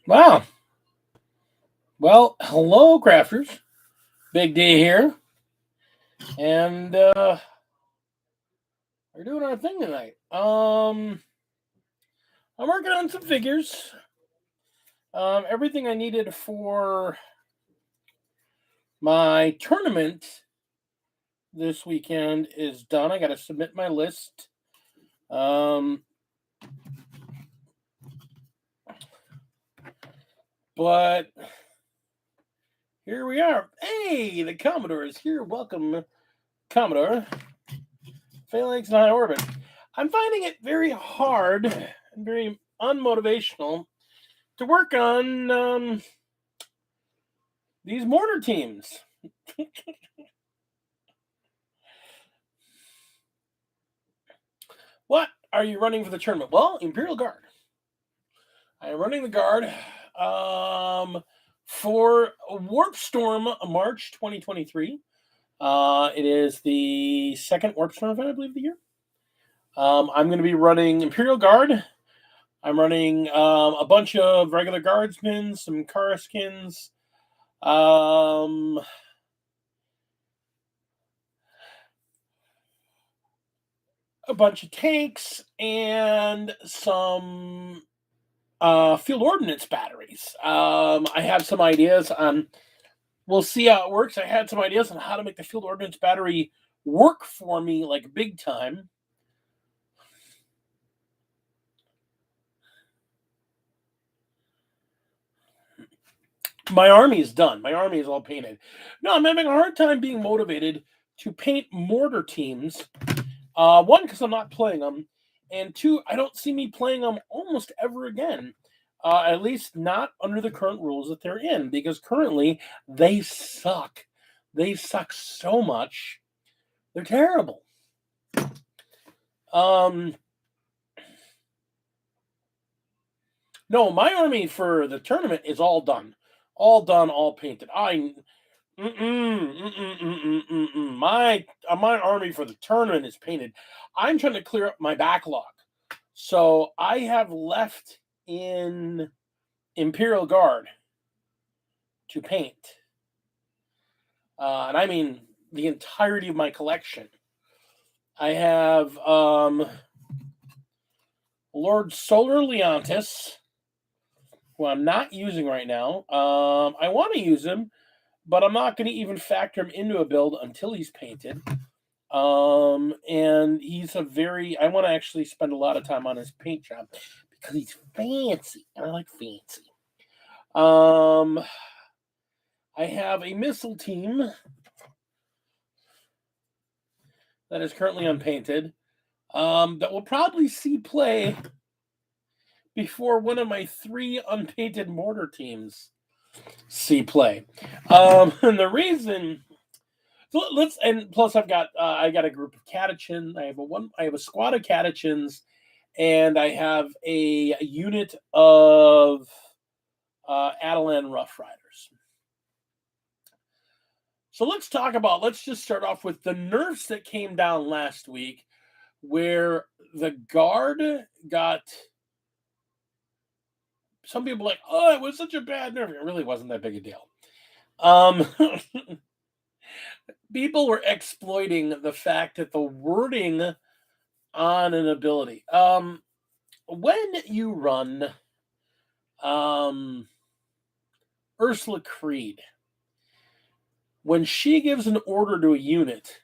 Wow. Well, hello, crafters. Big D here, and we're doing our thing tonight. I'm working on some figures. Everything I needed for my tournament this weekend is done. I got to submit my list. But here we are. Hey, the Commodore is here. Welcome, Commodore. Phalanx and High Orbit. I'm finding it very hard and very unmotivational to work on these mortar teams. What are you running for the tournament? Well, Imperial Guard. I am running the Guard for Warp Storm March 2023. It is the second Warp Storm event, I believe, of the year. I'm going to be running Imperial Guard. I'm running a bunch of regular guardsmen, some Karaskins, a bunch of tanks, and some field ordnance batteries. I have some ideas on. We'll see how it works. I had some ideas on how to make the field ordnance battery work for me, like big time. My army is done. My army is all painted. No, I'm having a hard time being motivated to paint mortar teams. One, because I'm not playing them, and two, I don't see me playing them almost ever again. At least not under the current rules that they're in, because currently they suck. They suck so much. They're terrible. No, my army for the tournament is all done. All done, all painted. My army for the tournament is painted. I'm trying to clear up my backlog. So I have left in Imperial Guard to paint. And I mean the entirety of my collection. I have Lord Solar Leontis, who I'm not using right now. I want to use him, but I'm not going to even factor him into a build until he's painted. And he's I want to actually spend a lot of time on his paint job because he's fancy, and I like fancy. I have a missile team that is currently unpainted, that will probably see play before one of my 3 unpainted mortar teams see play. And the reason, plus I got a group of catechins. I have a squad of catechins, and I have a unit of Atalan Rough Riders. So let's just start off with the nerfs that came down last week, where the Guard got, some people like, oh, it was such a bad nerf. It really wasn't that big a deal. People were exploiting the fact that the wording on an ability, when you run Ursula Creed, when she gives an order to a unit,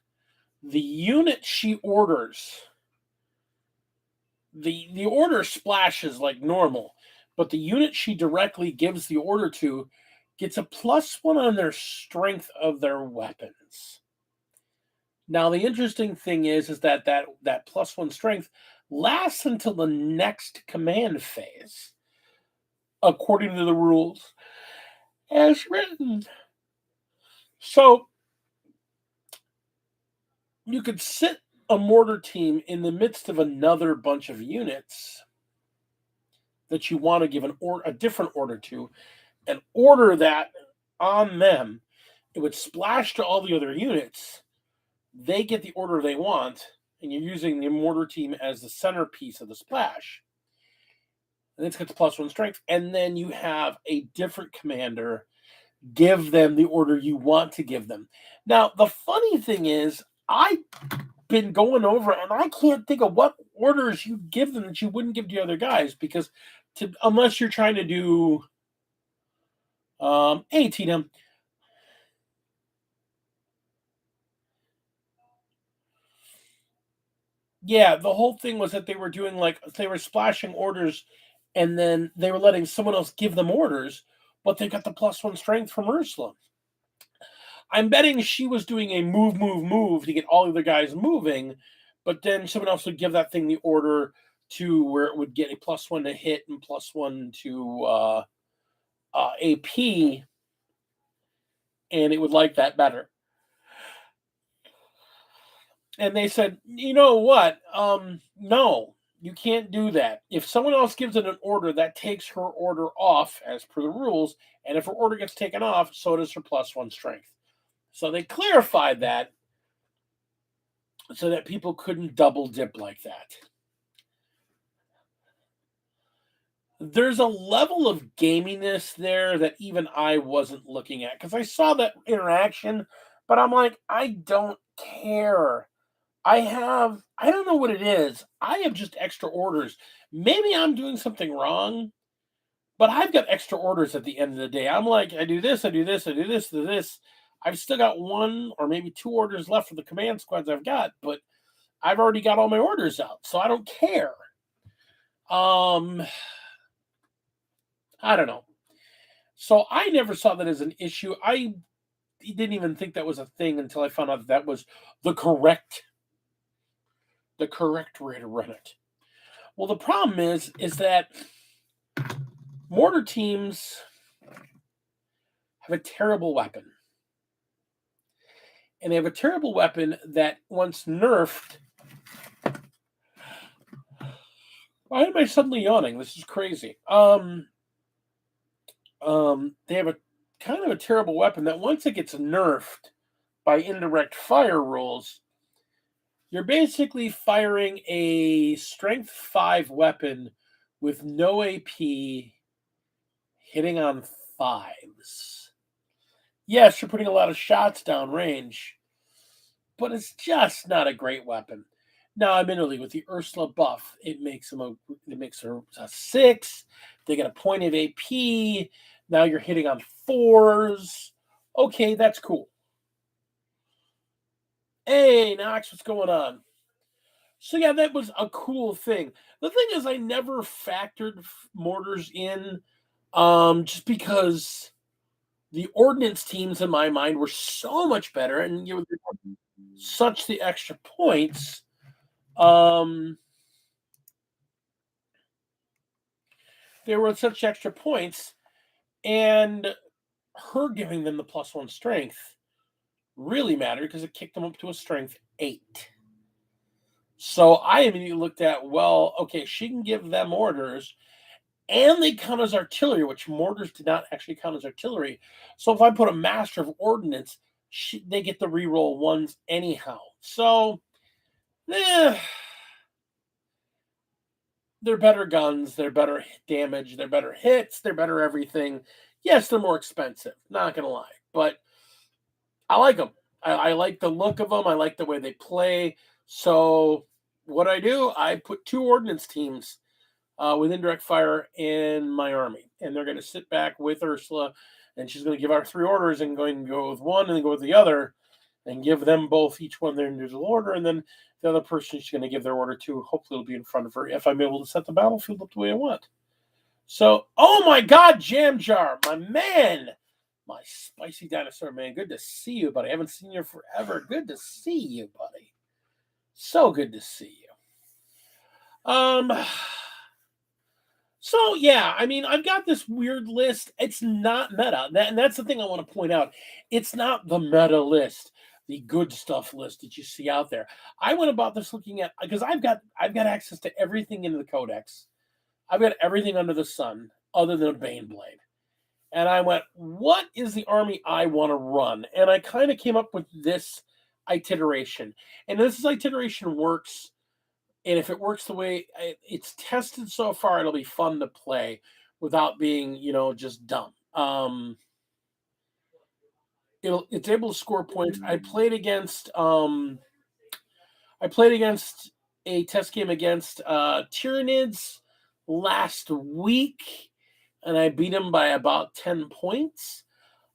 the unit she orders, the order splashes like normal, but the unit she directly gives the order to gets a +1 on their strength of their weapons. Now, the interesting thing is that +1 strength lasts until the next command phase, according to the rules as written. So you could sit a mortar team in the midst of another bunch of units that you want to give a different order to, and order that on them. It would splash to all the other units. They get the order they want, and you're using the mortar team as the centerpiece of the splash. and it's got the +1 strength, and then you have a different commander give them the order you want to give them. Now, the funny thing is, I've been going over and I can't think of what orders you give them that you wouldn't give to the other guys because unless you're trying to do hey Tina. Yeah, the whole thing was that they were doing like they were splashing orders and then they were letting someone else give them orders, but they got the +1 strength from Ursula. I'm betting she was doing a move, move, move to get all the other guys moving, but then someone else would give that thing the order to where it would get a +1 to hit and +1 to AP, and it would like that better. And they said, you know what? No, you can't do that. If someone else gives it an order, that takes her order off as per the rules. And if her order gets taken off, so does her +1 strength. So they clarified that so that people couldn't double dip like that. There's a level of gaminess there that even I wasn't looking at because I saw that interaction, but I'm like, I don't care. I don't know what it is. I have just extra orders. Maybe I'm doing something wrong, but I've got extra orders at the end of the day. I'm like, I do this, I do this, I do this, I do this. I've still got one or maybe two orders left for the command squads I've got, but I've already got all my orders out, so I don't care. Um, I don't know. So I never saw that as an issue. I didn't even think that was a thing until I found out that was the correct way to run it. Well, the problem is that mortar teams have a terrible weapon. And they have a terrible weapon that once nerfed. Why am I suddenly yawning? This is crazy. They have a kind of a terrible weapon that once it gets nerfed by indirect fire rules, you're basically firing a strength 5 weapon with no AP hitting on 5s. Yes, you're putting a lot of shots down range, but it's just not a great weapon. Now, admittedly, with the Ursula buff, it makes her a 6. They get a point of AP. Now you're hitting on 4s. Okay, that's cool. Hey, Knox, what's going on? So yeah, that was a cool thing. The thing is, I never factored mortars in, just because the ordnance teams in my mind were so much better, and you know, such the extra points. There were such extra points, and her giving them the +1 strength really mattered because it kicked them up to a strength 8. So I immediately looked at, well, okay, she can give them orders, and they count as artillery, which mortars did not actually count as artillery. So if I put a master of ordnance, they get the reroll ones anyhow. So, they're better guns, they're better damage, they're better hits, they're better everything. Yes, they're more expensive, not gonna lie, but I like them. I like the look of them. I like the way they play. So what I do, I put 2 ordnance teams with indirect fire in my army, and they're going to sit back with Ursula, and she's going to give out 3 orders and going to go with one and then go with the other, and give them both each one their individual order, and then the other person she's going to give their order to. Hopefully, it'll be in front of her if I'm able to set the battlefield up the way I want. So, oh my God, Jam Jar, my man. My spicy dinosaur man, good to see you, buddy. I haven't seen you forever. Good to see you, buddy. So good to see you. So yeah, I mean, I've got this weird list. It's not meta, and that's the thing I want to point out. It's not the meta list, the good stuff list that you see out there. I went about this looking at because I've got access to everything in the codex. I've got everything under the sun other than a Baneblade. And I went, what is the army I want to run? And I kind of came up with this iteration. And this iteration works And if it works the way it's tested so far, it'll be fun to play without being, just dumb. It's able to score points. I played against a test game against Tyranids last week, and I beat him by about 10 points.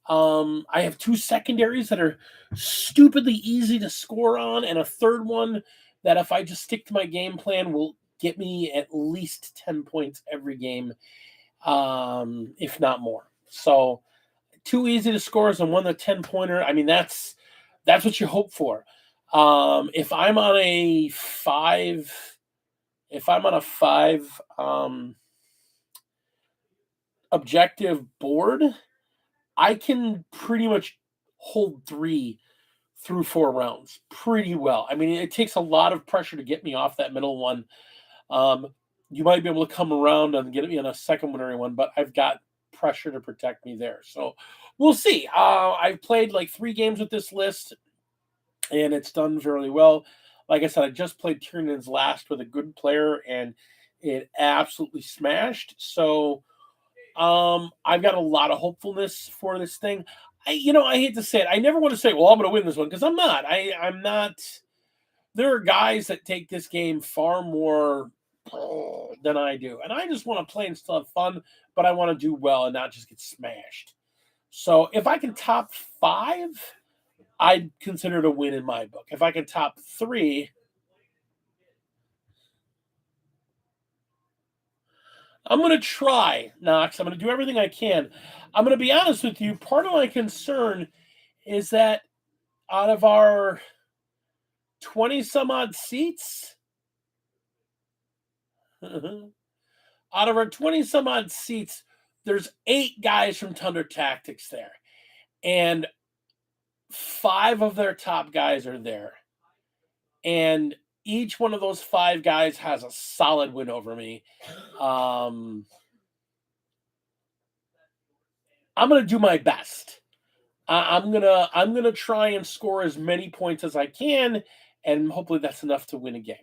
I have 2 secondaries that are stupidly easy to score on, and a third one that, if I just stick to my game plan, will get me at least 10 points every game, if not more. So 2 easy to scores and one the 10-pointer. I mean, that's what you hope for. If I'm on a 5 objective board, I can pretty much hold 3 through 4 rounds pretty well. I mean, it takes a lot of pressure to get me off that middle one. You might be able to come around and get me on a secondary one, but I've got pressure to protect me there. So we'll see. I've played like 3 games with this list, and it's done fairly well. Like I said, I just played Tyranids last with a good player, and it absolutely smashed. So I've got a lot of hopefulness for this thing. I hate to say it. I never want to say, well, I'm going to win this one, because I'm not. I'm not. There are guys that take this game far more than I do. And I just want to play and still have fun, but I want to do well and not just get smashed. So if I can top 5, I'd consider it a win in my book. If I can top 3, I'm going to try, Knox. I'm going to do everything I can. I'm going to be honest with you. Part of my concern is that out of our 20 some odd seats, out of our 20 some odd seats, there's 8 guys from Thunder Tactics there. And 5 of their top guys are there. And each one of those 5 guys has a solid win over me. I'm going to do my best. I'm gonna try and score as many points as I can, and hopefully that's enough to win a game.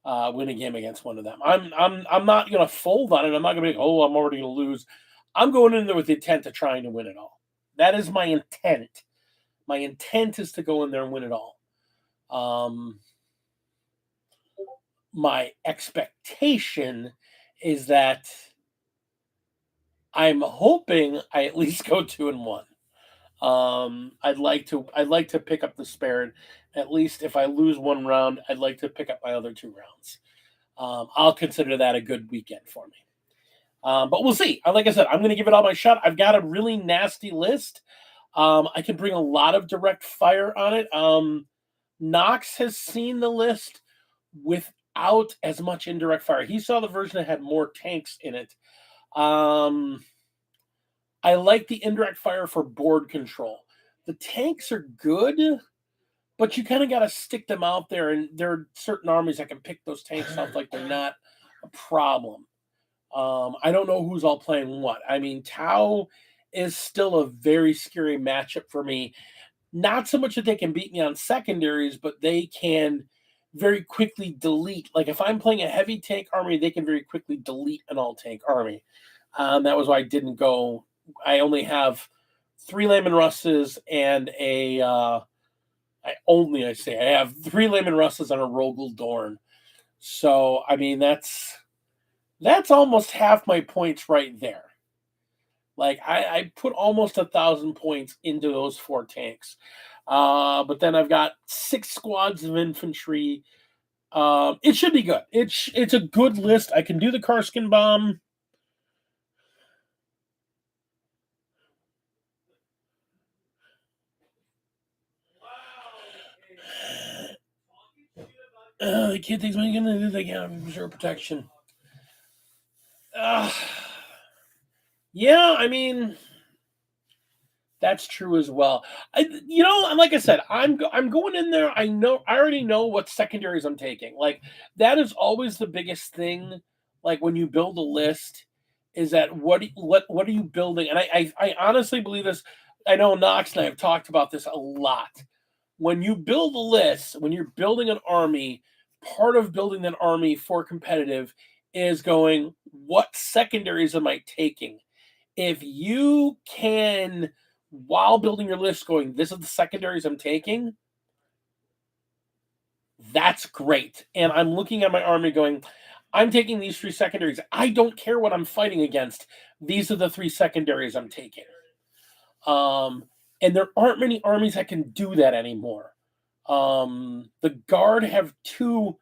Win a game against one of them. I'm not gonna fold on it. I'm not gonna be, oh, I'm already gonna lose. I'm going in there with the intent of trying to win it all. That is my intent. My intent is to go in there and win it all. My expectation is that I'm hoping I at least go 2-1. I'd like to pick up the spare. At least if I lose one round, I'd like to pick up my other 2 rounds. I'll consider that a good weekend for me. But we'll see. Like I said, I'm going to give it all my shot. I've got a really nasty list. I can bring a lot of direct fire on it. Knox has seen the list without as much indirect fire. He saw the version that had more tanks in it. I like the indirect fire for board control. The tanks are good, but you kind of got to stick them out there, and there are certain armies that can pick those tanks up like they're not a problem. I don't know who's all playing what. I mean, Tau is still a very scary matchup for me. Not so much that they can beat me on secondaries, but they can very quickly delete. Like if I'm playing a heavy tank army, they can very quickly delete an all tank army. That was why I didn't go. I only have 3 Layman Russes and I have 3 Layman Russes and a Rogel Dorn. So I mean that's almost half my points right there. Like I put almost 1,000 points into those 4 tanks. But then I've got 6 squads of infantry. It should be good. It's a good list. I can do the Karskin bomb. The kid thinks when you're gonna do that, yeah, sure protection. Yeah, I mean that's true as well. Like I said, I'm going in there. I already know what secondaries I'm taking. Like that is always the biggest thing. Like when you build a list, is that what are you building? And I honestly believe this. I know Knox and I have talked about this a lot. When you build a list, when you're building an army, part of building that army for competitive is going, what secondaries am I taking? If you can, while building your list, going, this is the secondaries I'm taking, that's great. And I'm looking at my army going, I'm taking these 3 secondaries. I don't care what I'm fighting against. These are the 3 secondaries I'm taking. And there aren't many armies that can do that anymore. The Guard have 2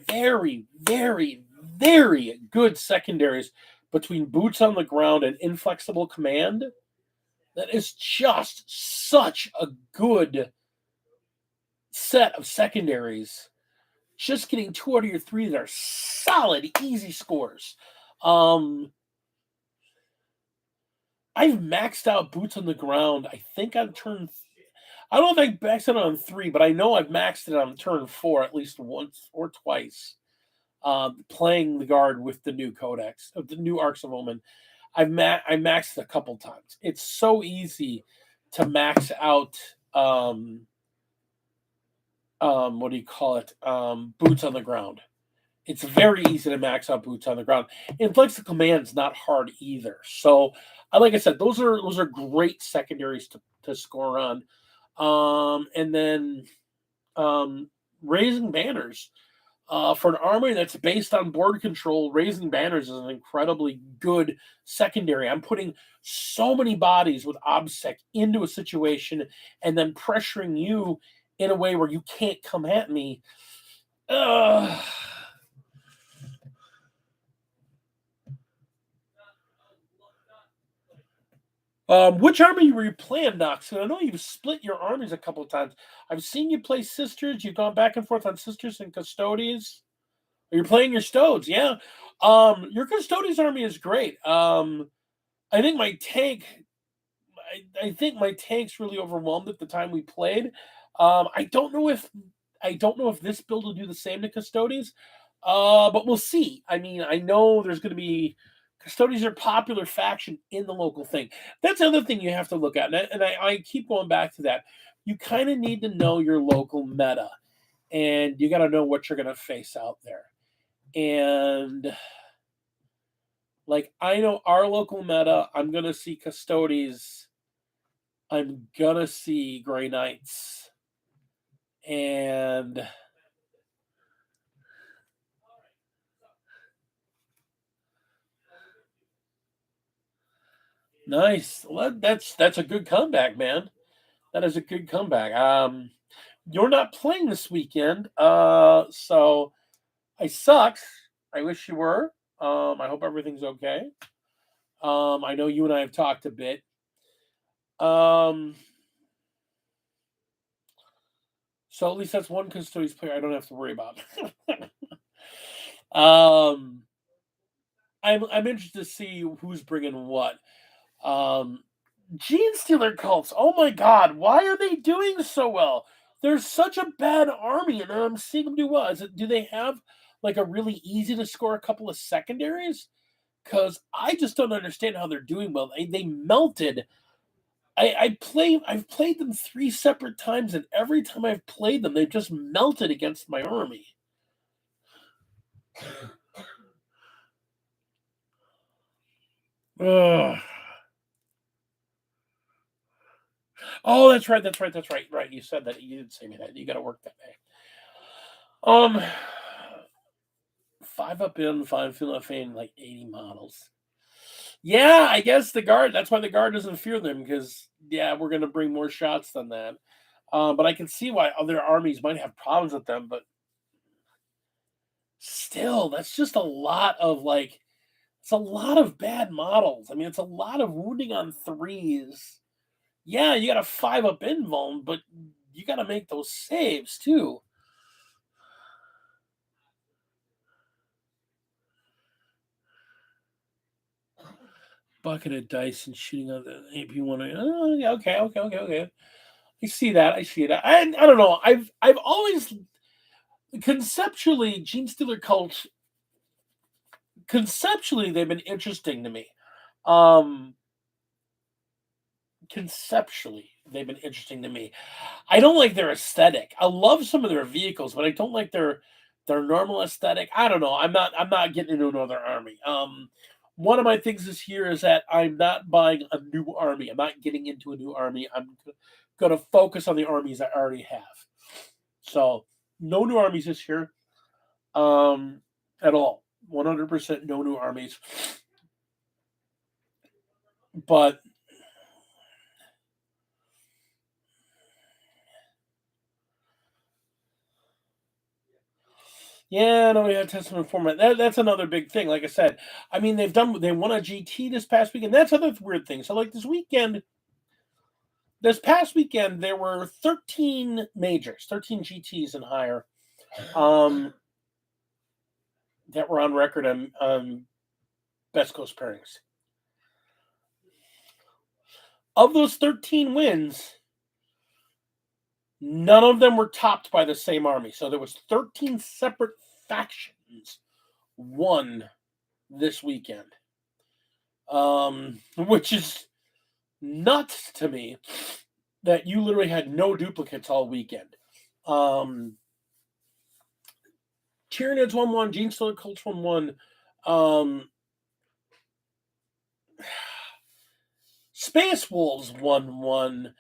very, very, very good secondaries between Boots on the Ground and Inflexible Command. That is just such a good set of secondaries. Just getting 2 out of your 3 that are solid, easy scores. I've maxed out Boots on the Ground, I think on turn. I don't know if I maxed it on 3, but I know I've maxed it on turn 4 at least once or twice. Playing the Guard with the new codex, the new Arcs of Omen. I maxed it a couple times. It's so easy to max out. What do you call it? Boots on the Ground. It's very easy to max out Boots on the Ground. And Flex the Command's not hard either. So, like I said, those are great secondaries to score on. And then Raising Banners. For an army that's based on board control, Raising Banners is an incredibly good secondary. I'm putting so many bodies with OBSEC into a situation and then pressuring you in a way where you can't come at me. Which army were you playing, Nox? I know you've split your armies a couple of times. I've seen you play Sisters. You've gone back and forth on Sisters and Custodies. You're playing your Stodes, yeah. Your Custodies army is great. I think my tank. I think my tank's really overwhelmed at the time we played. I don't know if this build will do the same to Custodies, but we'll see. I mean, I know there's going to be. Custodians are a popular faction in the local thing. That's the other thing you have to look at. And I keep going back to that. You kind of need to know your local meta. And you got to know what you're going to face out there. And like, I know our local meta, I'm going to see Custodies. I'm going to see Grey Knights. And nice. Well, that's a good comeback, man. That is a good comeback. You're not playing this weekend, so I sucks. I wish you were. I hope everything's okay. I know you and I have talked a bit. So at least that's one Custodies player I don't have to worry about. I'm interested to see who's bringing what. Gene Stealer cults. Oh my God, why are they doing so well? They're such a bad army, and I'm seeing them do well. Do they have like a really easy to score a couple of secondaries? Because I just don't understand how they're doing well. They melted. I've played them 3 separate times, and every time I've played them, they've just melted against my army. Ugh. Oh, that's right. Right. You said that. You did say me that. You got to work that day. 5 up in 5 feeling fame like 80 models. Yeah, I guess the Guard. That's why the Guard doesn't fear them, because we're gonna bring more shots than that. But I can see why other armies might have problems with them. But still, that's just a lot of it's a lot of bad models. I mean, it's a lot of wounding on 3s. Yeah, you got a 5 up invuln, but you got to make those saves too. Bucket of dice and shooting on the AP1. Oh, yeah, okay. I see that. I don't know. I've always conceptually Gene Stealer cults. Conceptually, they've been interesting to me. Conceptually, they've been interesting to me. I don't like their aesthetic. I love some of their vehicles, but I don't like their their normal aesthetic. I don't know. I'm not getting into another army. One of my things this year is that I'm not buying a new army. I'm not getting into a new army. I'm going to focus on the armies I already have. So no new armies this year, at all. 100% no new armies. But yeah, no, we had Testament format. That's another big thing. Like I said, I mean, they won a GT this past weekend. That's another weird thing. So like this past weekend, there were 13 majors, 13 GTs and higher, that were on record on Best Coast pairings. Of those 13 wins, none of them were topped by the same army. So there was 13 separate factions won this weekend, which is nuts to me that you literally had no duplicates all weekend. Tyranids won one, Gene Stealer Cults won one, Space Wolves won one,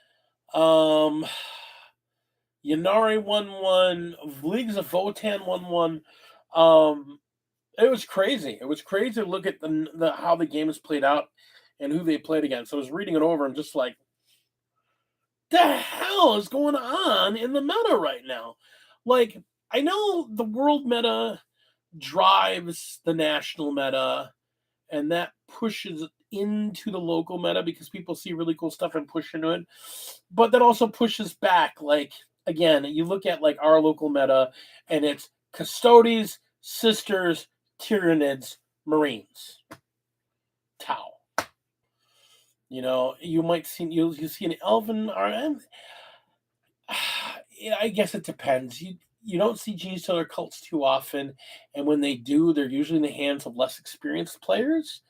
Yanari won one, Leagues of Votan won one. It was crazy. It was crazy to look at the how the game is played out and who they played against. I was reading it over and just like, the hell is going on in the meta right now? Like, I know the world meta drives the national meta, and that pushes into the local meta because people see really cool stuff and push into it. But that also pushes back. Like, again, you look at like our local meta, and it's Custodes, Sisters, Tyranids, Marines, Tau. You know, you might see you see an Elven RM. I guess it depends. You don't see Gene Stealer cults too often, and when they do, they're usually in the hands of less experienced players.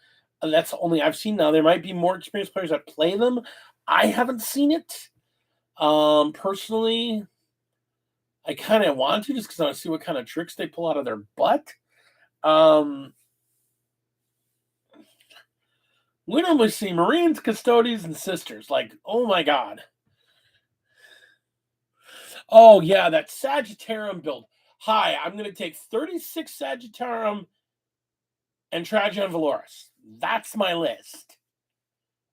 And that's only I've seen. Now there might be more experienced players that play them. I haven't seen it. Personally, I kind of want to just because I want to see what kind of tricks they pull out of their butt. We normally see Marines, Custodes, and Sisters. Like, oh my god. Oh yeah, that Sagittarium build. Hi, I'm going to take 36 Sagittarium and Trajan Valoris. That's my list.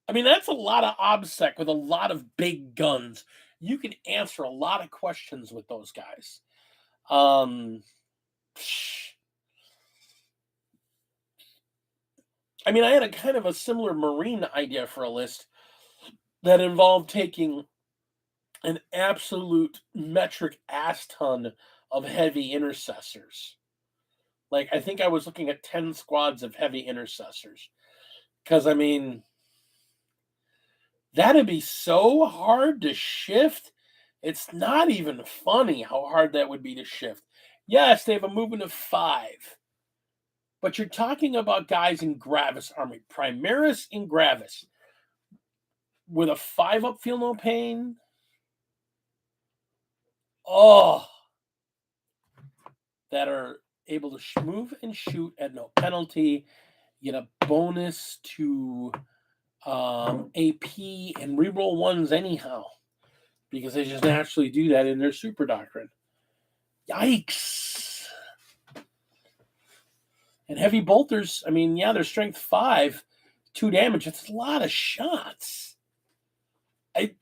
I mean, that's a lot of OBSEC with a lot of big guns. You can answer a lot of questions with those guys. I mean, I had a kind of a similar Marine idea for a list that involved taking an absolute metric ass ton of heavy intercessors. Like, I think I was looking at 10 squads of heavy intercessors. Because, I mean, that'd be so hard to shift. It's not even funny how hard that would be to shift. Yes, they have a movement of 5. But you're talking about guys in Gravis army. Primaris in Gravis. With a 5 up, feel no pain. Oh. That are able to move and shoot at no penalty. You get a bonus to AP and reroll ones anyhow. Because they just naturally do that in their super doctrine. Yikes. And heavy bolters, I mean, yeah, they're strength 5, 2 damage. It's a lot of shots. I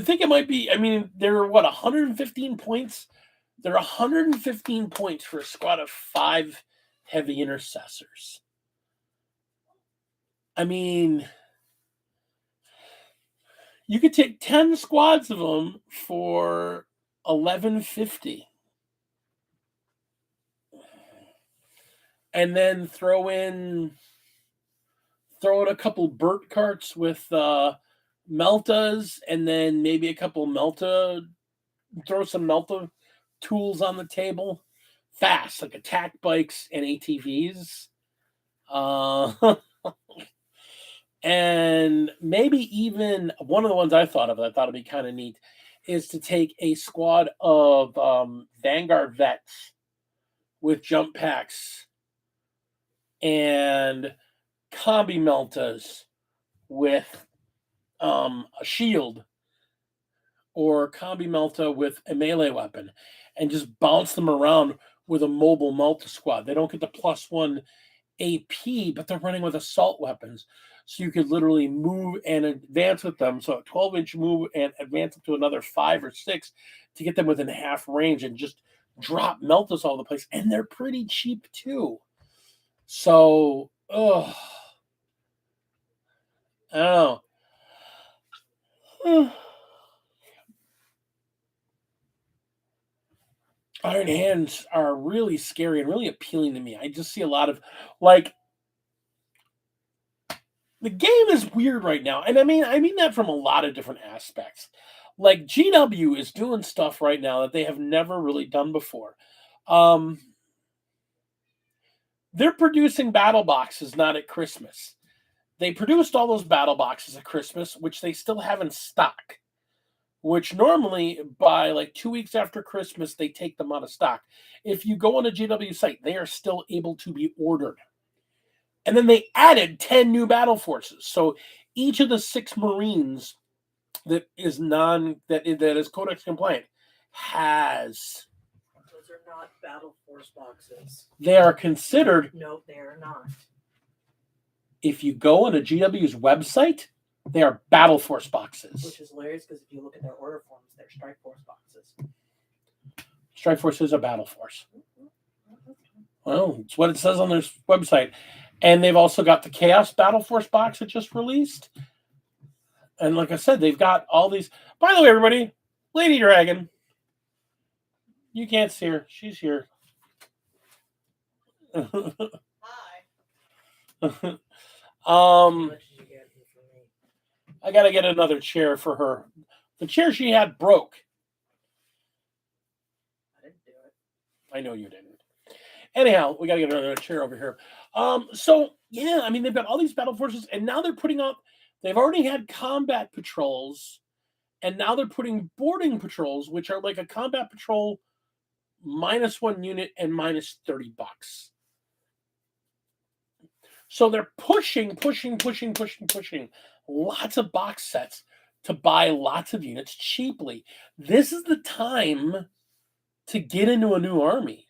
think it might be, I mean, they're 115 points? They're 115 points for a squad of 5 heavy intercessors. I mean, you could take 10 squads of them for 1150. And then throw in a couple Burt carts with Meltas, and then maybe a couple throw some Melta tools on the table. Fast, like attack bikes and ATVs. And maybe even one of the ones I thought of that I thought would be kind of neat is to take a squad of Vanguard vets with jump packs and combi meltas with a shield, or combi melta with a melee weapon, and just bounce them around with a mobile melta squad. They don't get the +1 AP, but they're running with assault weapons. So you could literally move and advance with them. So a 12-inch move and advance up to another 5 or 6 to get them within half range and just drop meltas all over the place. And they're pretty cheap too. So, I don't know. Iron Hands are really scary and really appealing to me. I just see a lot of, like, the game is weird right now. And I mean that from a lot of different aspects. Like, GW is doing stuff right now that they have never really done before. They're producing battle boxes not at Christmas. They produced all those battle boxes at Christmas, which they still have in stock. Which normally by like 2 weeks after Christmas, they take them out of stock. If you go on a GW site, they are still able to be ordered. And then they added 10 new battle forces. So each of the 6 Marines that is Codex compliant has. Those are not battle force boxes. They are considered. No, they are not. If you go on a GW's website, they are battle force boxes. Which is hilarious because if you look at their order forms, they're strike force boxes. Strike force is a battle force. Well, it's what it says on their website. And they've also got the Chaos Battle Force box that just released. And like I said, they've got all these. By the way, everybody, Lady Dragon. You can't see her. She's here. Hi. I got to get another chair for her. The chair she had broke. I didn't do it. I know you didn't. Anyhow, we got to get another chair over here. So, yeah, I mean, they've got all these battle forces, and now they're putting up, they've already had combat patrols, and now they're putting boarding patrols, which are like a combat patrol -1 unit and -$30. So they're pushing lots of box sets to buy lots of units cheaply. This is the time to get into a new army.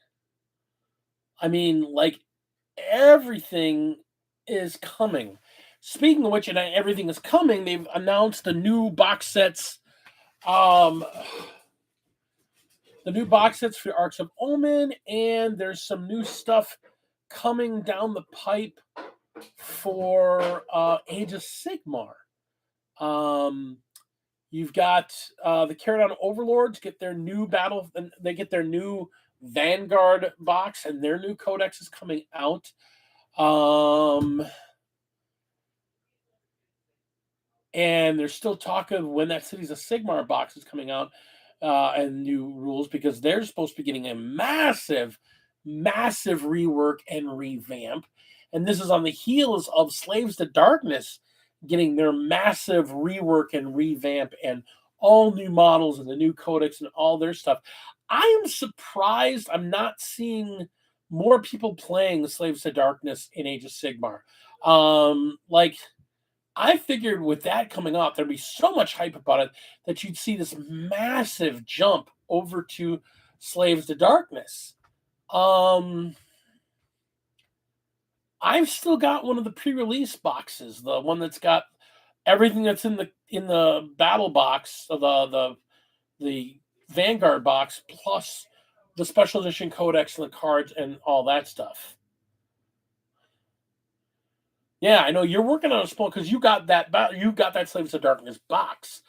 I mean, like, everything is coming. Speaking of which, and everything is coming, they've announced the new box sets. The new box sets for Arcs of Omen, and there's some new stuff coming down the pipe for Age of Sigmar. You've got the Caradon Overlords get their new they get their new Vanguard box, and their new codex is coming out. And there's still talk of when that Cities of Sigmar box is coming out, and new rules, because they're supposed to be getting a massive rework and revamp. And this is on the heels of Slaves to Darkness getting their massive rework and revamp and all new models and the new codex and all their stuff. I am surprised I'm not seeing more people playing Slaves to Darkness in Age of Sigmar. Like, I figured with that coming out, there'd be so much hype about it that you'd see this massive jump over to Slaves to Darkness. I've still got one of the pre-release boxes, the one that's got everything that's in the battle box, the Vanguard box, plus the special edition codex and the cards and all that stuff. Yeah, I know you're working on a small, because you got that Slaves of Darkness box.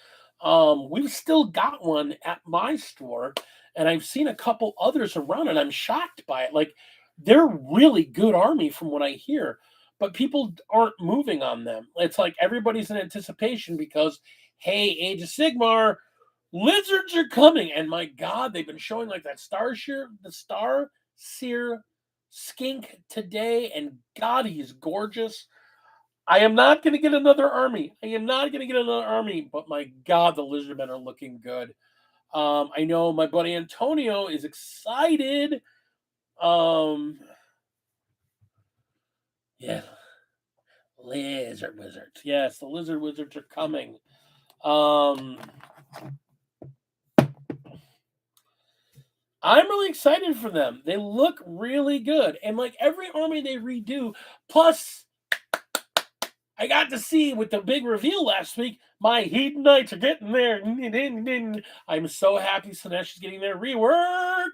We've still got one at my store, and I've seen a couple others around, and I'm shocked by it. Like, they're really good army from what I hear, but people aren't moving on them. It's like everybody's in anticipation because, hey, Age of Sigmar, lizards are coming, and my God, they've been showing like that Star Seer skink today, and God, he's gorgeous. I am not going to get another army. But my God, the lizardmen are looking good. I know my buddy Antonio is excited Yeah. Lizard Wizards. Yes, the Lizard Wizards are coming. I'm really excited for them. They look really good. And like every army they redo, plus I got to see with the big reveal last week, my Hedon Knights are getting there. I'm so happy Sinesh is getting their rework.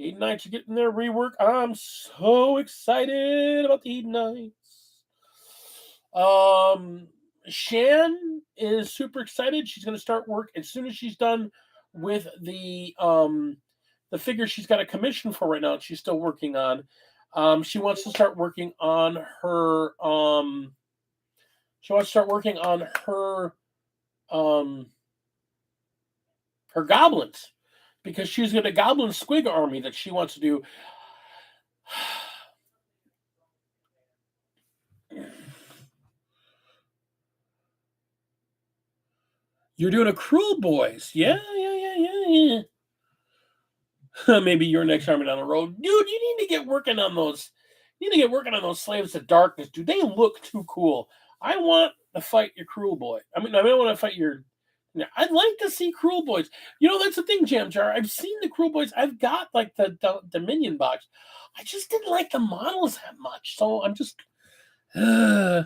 Hedon Knights are getting their rework. I'm so excited about the Hedon Knights. Shan is super excited. She's going to start work as soon as she's done with the figure she's got a commission for right now. And she's still working on. She wants to start working on her. She wants to start working on her goblins because she's got a goblin squig army that she wants to do. You're doing a Cruel Boys. Yeah. Maybe your next army down the road. Dude, you need to get working on those. You need to get working on those Slaves of Darkness, dude. They look too cool. I want to fight your Cruel Boy. I don't want to fight your. I'd like to see Cruel Boys. That's the thing, Jam Jar. I've seen the Cruel Boys. I've got like the Dominion box. I just didn't like the models that much. So I'm just. Hello,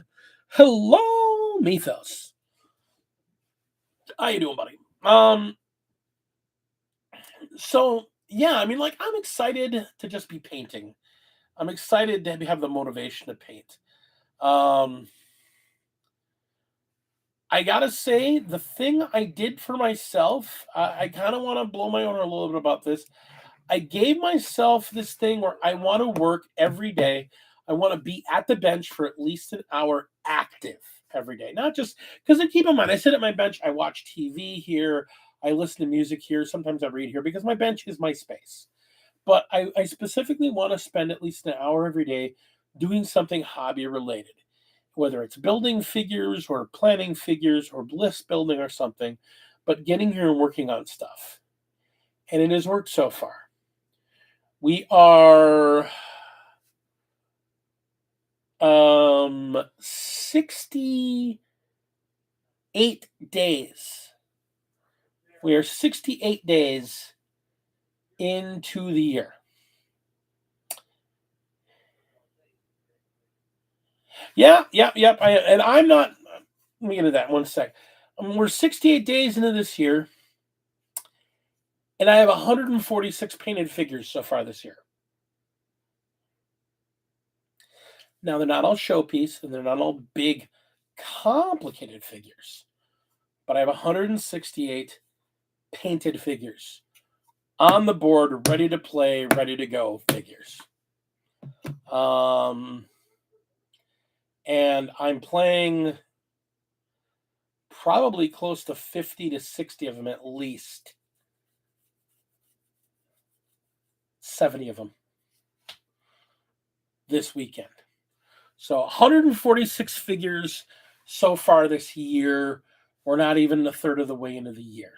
Mythos. How you doing, buddy? So yeah, I'm excited to just be painting. I'm excited to have the motivation to paint. I gotta say, the thing I did for myself, I kind of want to blow my own a little bit about this. I gave myself this thing where I want to work every day. I want to be at the bench for at least an hour active every day. Not just because keep in mind, I sit at my bench, I watch TV here, I listen to music here, sometimes I read here because my bench is my space. But I specifically want to spend at least an hour every day doing something hobby related, whether it's building figures or planning figures or bliss building or something, but getting here and working on stuff. And it has worked so far. We are 68 days. We are 68 days into the year. Yep. I'm not. Let me get into that one sec. We're 68 days into this year, and I have 146 painted figures so far this year. Now, they're not all showpiece, and they're not all big, complicated figures, but I have 168 painted figures on the board, ready to play, ready to go figures. And I'm playing probably close to 50 to 60 of them at least. 70 of them this weekend. So 146 figures so far this year. We're not even a third of the way into the year.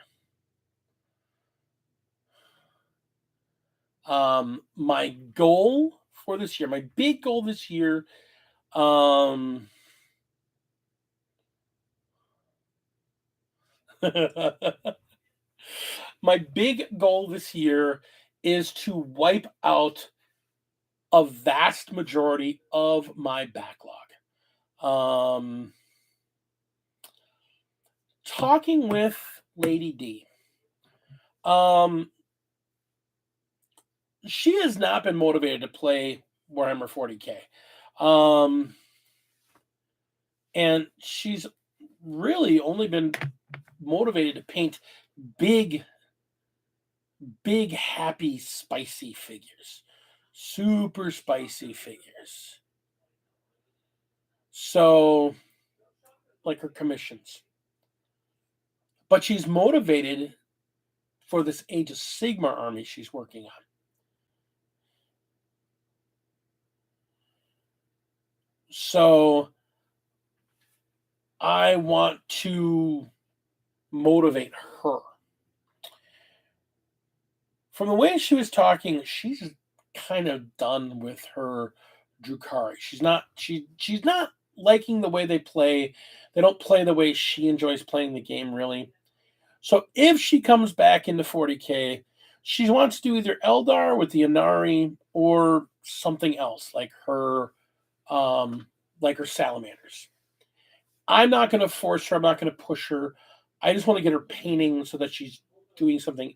My goal for this year, my big goal this year, my big goal this year is to wipe out a vast majority of my backlog. Talking with Lady D, she has not been motivated to play Warhammer 40K. And she's really only been motivated to paint big, happy, spicy figures. Super spicy figures. So, like her commissions. But she's motivated for this Age of Sigmar army she's working on. So, I want to motivate her. from the way she was talking, she's kind of done with her Drukari. She's not liking the way they play. They don't play the way she enjoys playing the game, really. So if she comes back into 40K, she wants to do either Eldar with the Inari or something else like her salamanders. I'm not going to force her. I'm not going to push her. I just want to get her painting so that she's doing something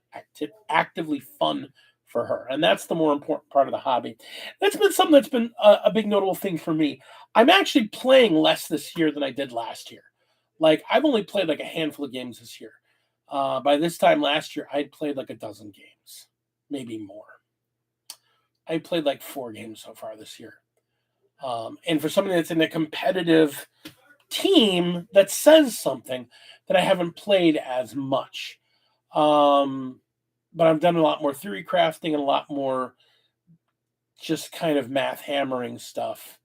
actively fun for her. And that's the more important part of the hobby. That's been something that's been a big notable thing for me. I'm actually playing less this year than I did last year. Like, I've only played like a handful of games this year. By this time last year, I'd played like a dozen games, maybe more. I played like 4 games so far this year. And for somebody that's in a competitive team, that says something that I haven't played as much. But I've done a lot more theory crafting and a lot more just kind of math hammering stuff.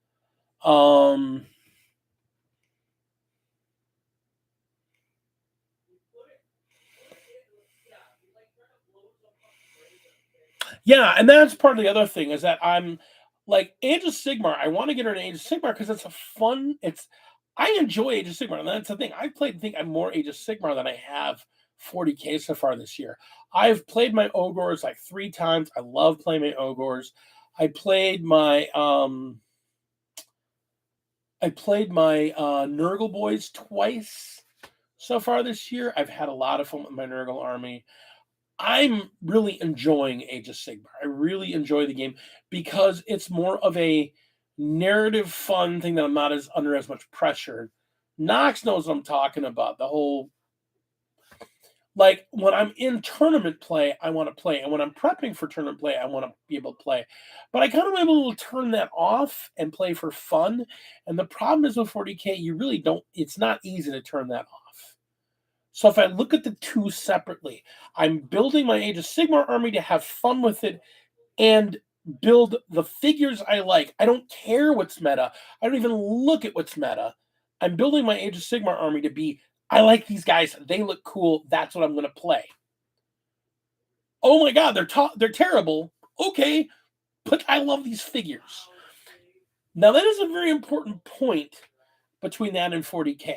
Yeah, and that's part of the other thing is that I'm like Age of Sigmar. I want to get her in Age of Sigmar because it's a fun. I enjoy Age of Sigmar, and that's the thing. I think I'm more Age of Sigmar than I have 40K so far this year. I've played my Ogres like 3 times. I love playing my Ogres. I played my Nurgle boys twice so far this year. I've had a lot of fun with my Nurgle army. I'm really enjoying Age of Sigmar. I really enjoy the game because it's more of a narrative fun thing that I'm not under as much pressure. Knox knows what I'm talking about. The whole, like, when I'm in tournament play, I want to play. And when I'm prepping for tournament play, I want to be able to play. But I kind of able to turn that off and play for fun. And the problem is with 40K, you really don't, it's not easy to turn that off. So if I look at the two separately, I'm building my Age of Sigmar army to have fun with it and build the figures I like. I don't care what's meta. I don't even look at what's meta. I'm building my Age of Sigmar army to be, I like these guys. They look cool. That's what I'm going to play. Oh my God, they're terrible. Okay, but I love these figures. Now that is a very important point between that and 40K.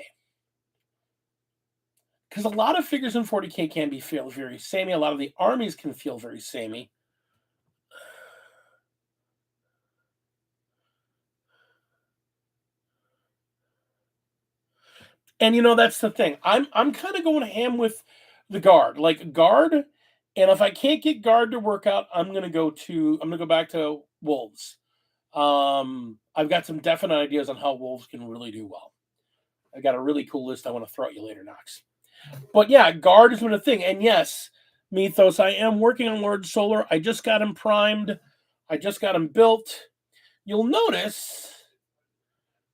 Because a lot of figures in 40K can feel very samey. A lot of the armies can feel very samey. And that's the thing. I'm kind of going ham with the guard, like guard. And if I can't get guard to work out, I'm gonna go back to wolves. I've got some definite ideas on how wolves can really do well. I got a really cool list I want to throw at you later, Knox. But yeah, guard has been a thing. And yes, Mythos, I am working on Lord Solar. I just got him primed. I just got him built. You'll notice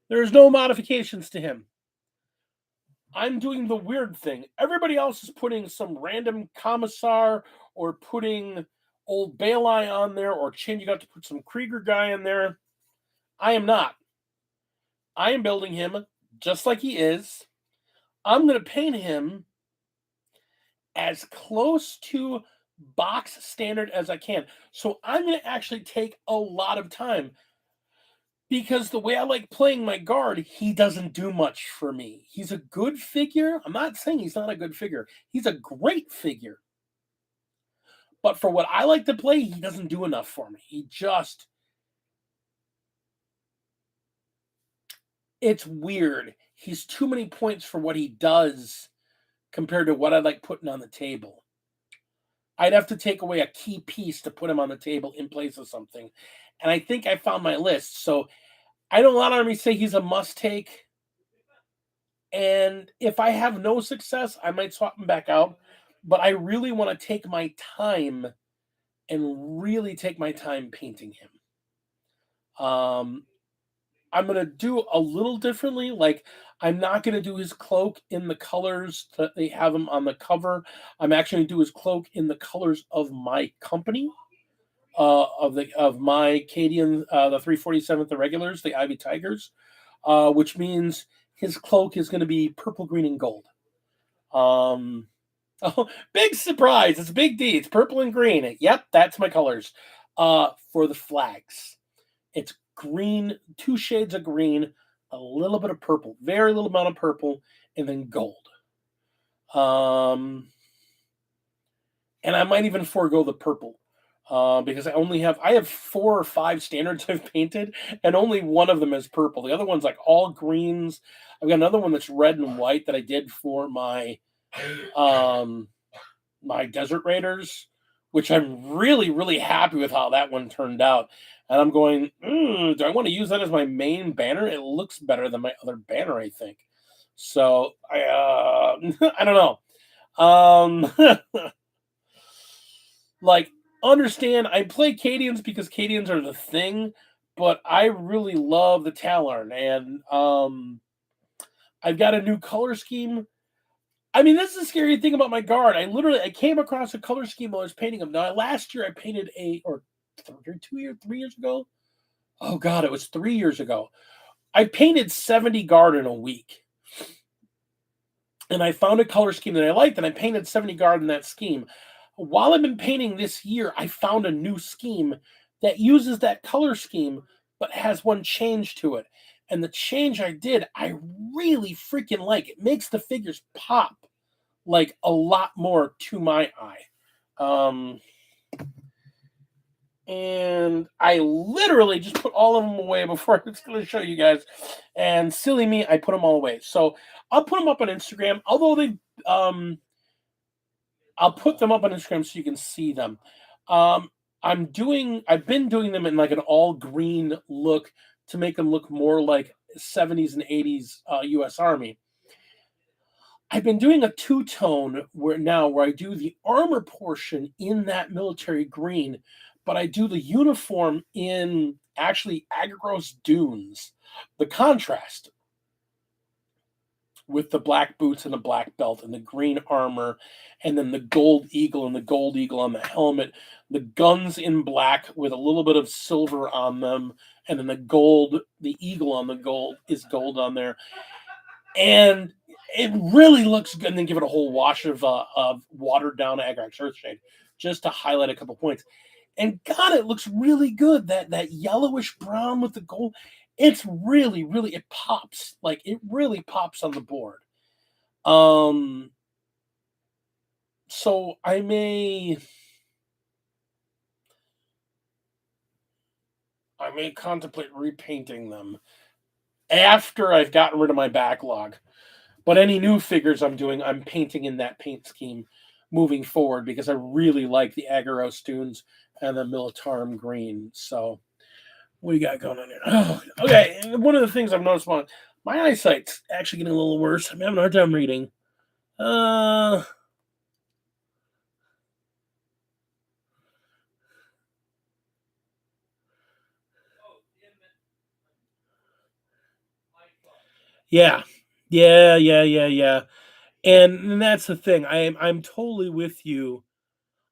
there's no modifications to him. I'm doing the weird thing. Everybody else is putting some random commissar or putting old Baelai on there or you got to put some Krieger guy in there. I am not. I am building him just like he is. I'm going to paint him as close to box standard as I can. So I'm going to actually take a lot of time because the way I like playing my guard, he doesn't do much for me. He's a good figure. I'm not saying he's not a good figure. He's a great figure. But for what I like to play, he doesn't do enough for me. It's weird. He's too many points for what he does compared to what I like putting on the table. I'd have to take away a key piece to put him on the table in place of something. And I think I found my list. So I know a lot of armies say he's a must take. And if I have no success, I might swap him back out. But I really want to take my time and really take my time painting him. I'm going to do a little differently. Like, I'm not going to do his cloak in the colors that they have him on the cover. I'm actually going to do his cloak in the colors of my company, of my Cadian, the 347th Irregulars, the Ivy Tigers, which means his cloak is going to be purple, green, and gold. Oh, big surprise. It's Big D. It's purple and green. Yep, that's my colors. For the flags. It's green, 2 shades of green, a little bit of purple, very little amount of purple, and then gold. And I might even forego the purple. Because I have 4 or 5 standards I've painted, and only one of them is purple. The other one's like all greens. I've got another one that's red and white that I did for my my Desert Raiders, which I'm really, really happy with how that one turned out. And I'm going, do I want to use that as my main banner? It looks better than my other banner, I think. So I I don't know. Like, understand, I play Cadians because Cadians are the thing, but I really love the Talon, and I've got a new color scheme. I mean, this is the scary thing about my guard. I came across a color scheme while I was painting them. Now, last year I painted 3 years ago. Oh God, it was 3 years ago. I painted 70 guard in a week, and I found a color scheme that I liked, and I painted 70 guard in that scheme. While I've been painting this year, I found a new scheme that uses that color scheme, but has one change to it. And the change I did, I really freaking like. It makes the figures pop like a lot more to my eye. And I literally just put all of them away before I was going to show you guys. And silly me, I put them all away. So I'll put them up on Instagram. Although I'll put them up on Instagram so you can see them. I've been doing them in like an all green look to make them look more like 70s and 80s U.S. Army. I've been doing a two-tone where I do the armor portion in that military green, but I do the uniform in actually Agros Dunes, the contrast with the black boots and the black belt and the green armor, and then the gold eagle and the gold eagle on the helmet, the guns in black with a little bit of silver on them, and then the eagle on the gold is gold on there. And it really looks good. And then give it a whole wash of watered down Agrax Earthshade just to highlight a couple points. And God, it looks really good. That yellowish brown with the gold. It's really, really, it pops. Like, it really pops on the board. So I may contemplate repainting them after I've gotten rid of my backlog. But any new figures I'm doing, I'm painting in that paint scheme moving forward because I really like the Agaros Dunes and the Militarum Green. So, what do you got going on here? Oh, okay, and one of the things I've noticed about my eyesight's actually getting a little worse. I'm having a hard time reading. Yeah. And that's the thing. I'm totally with you.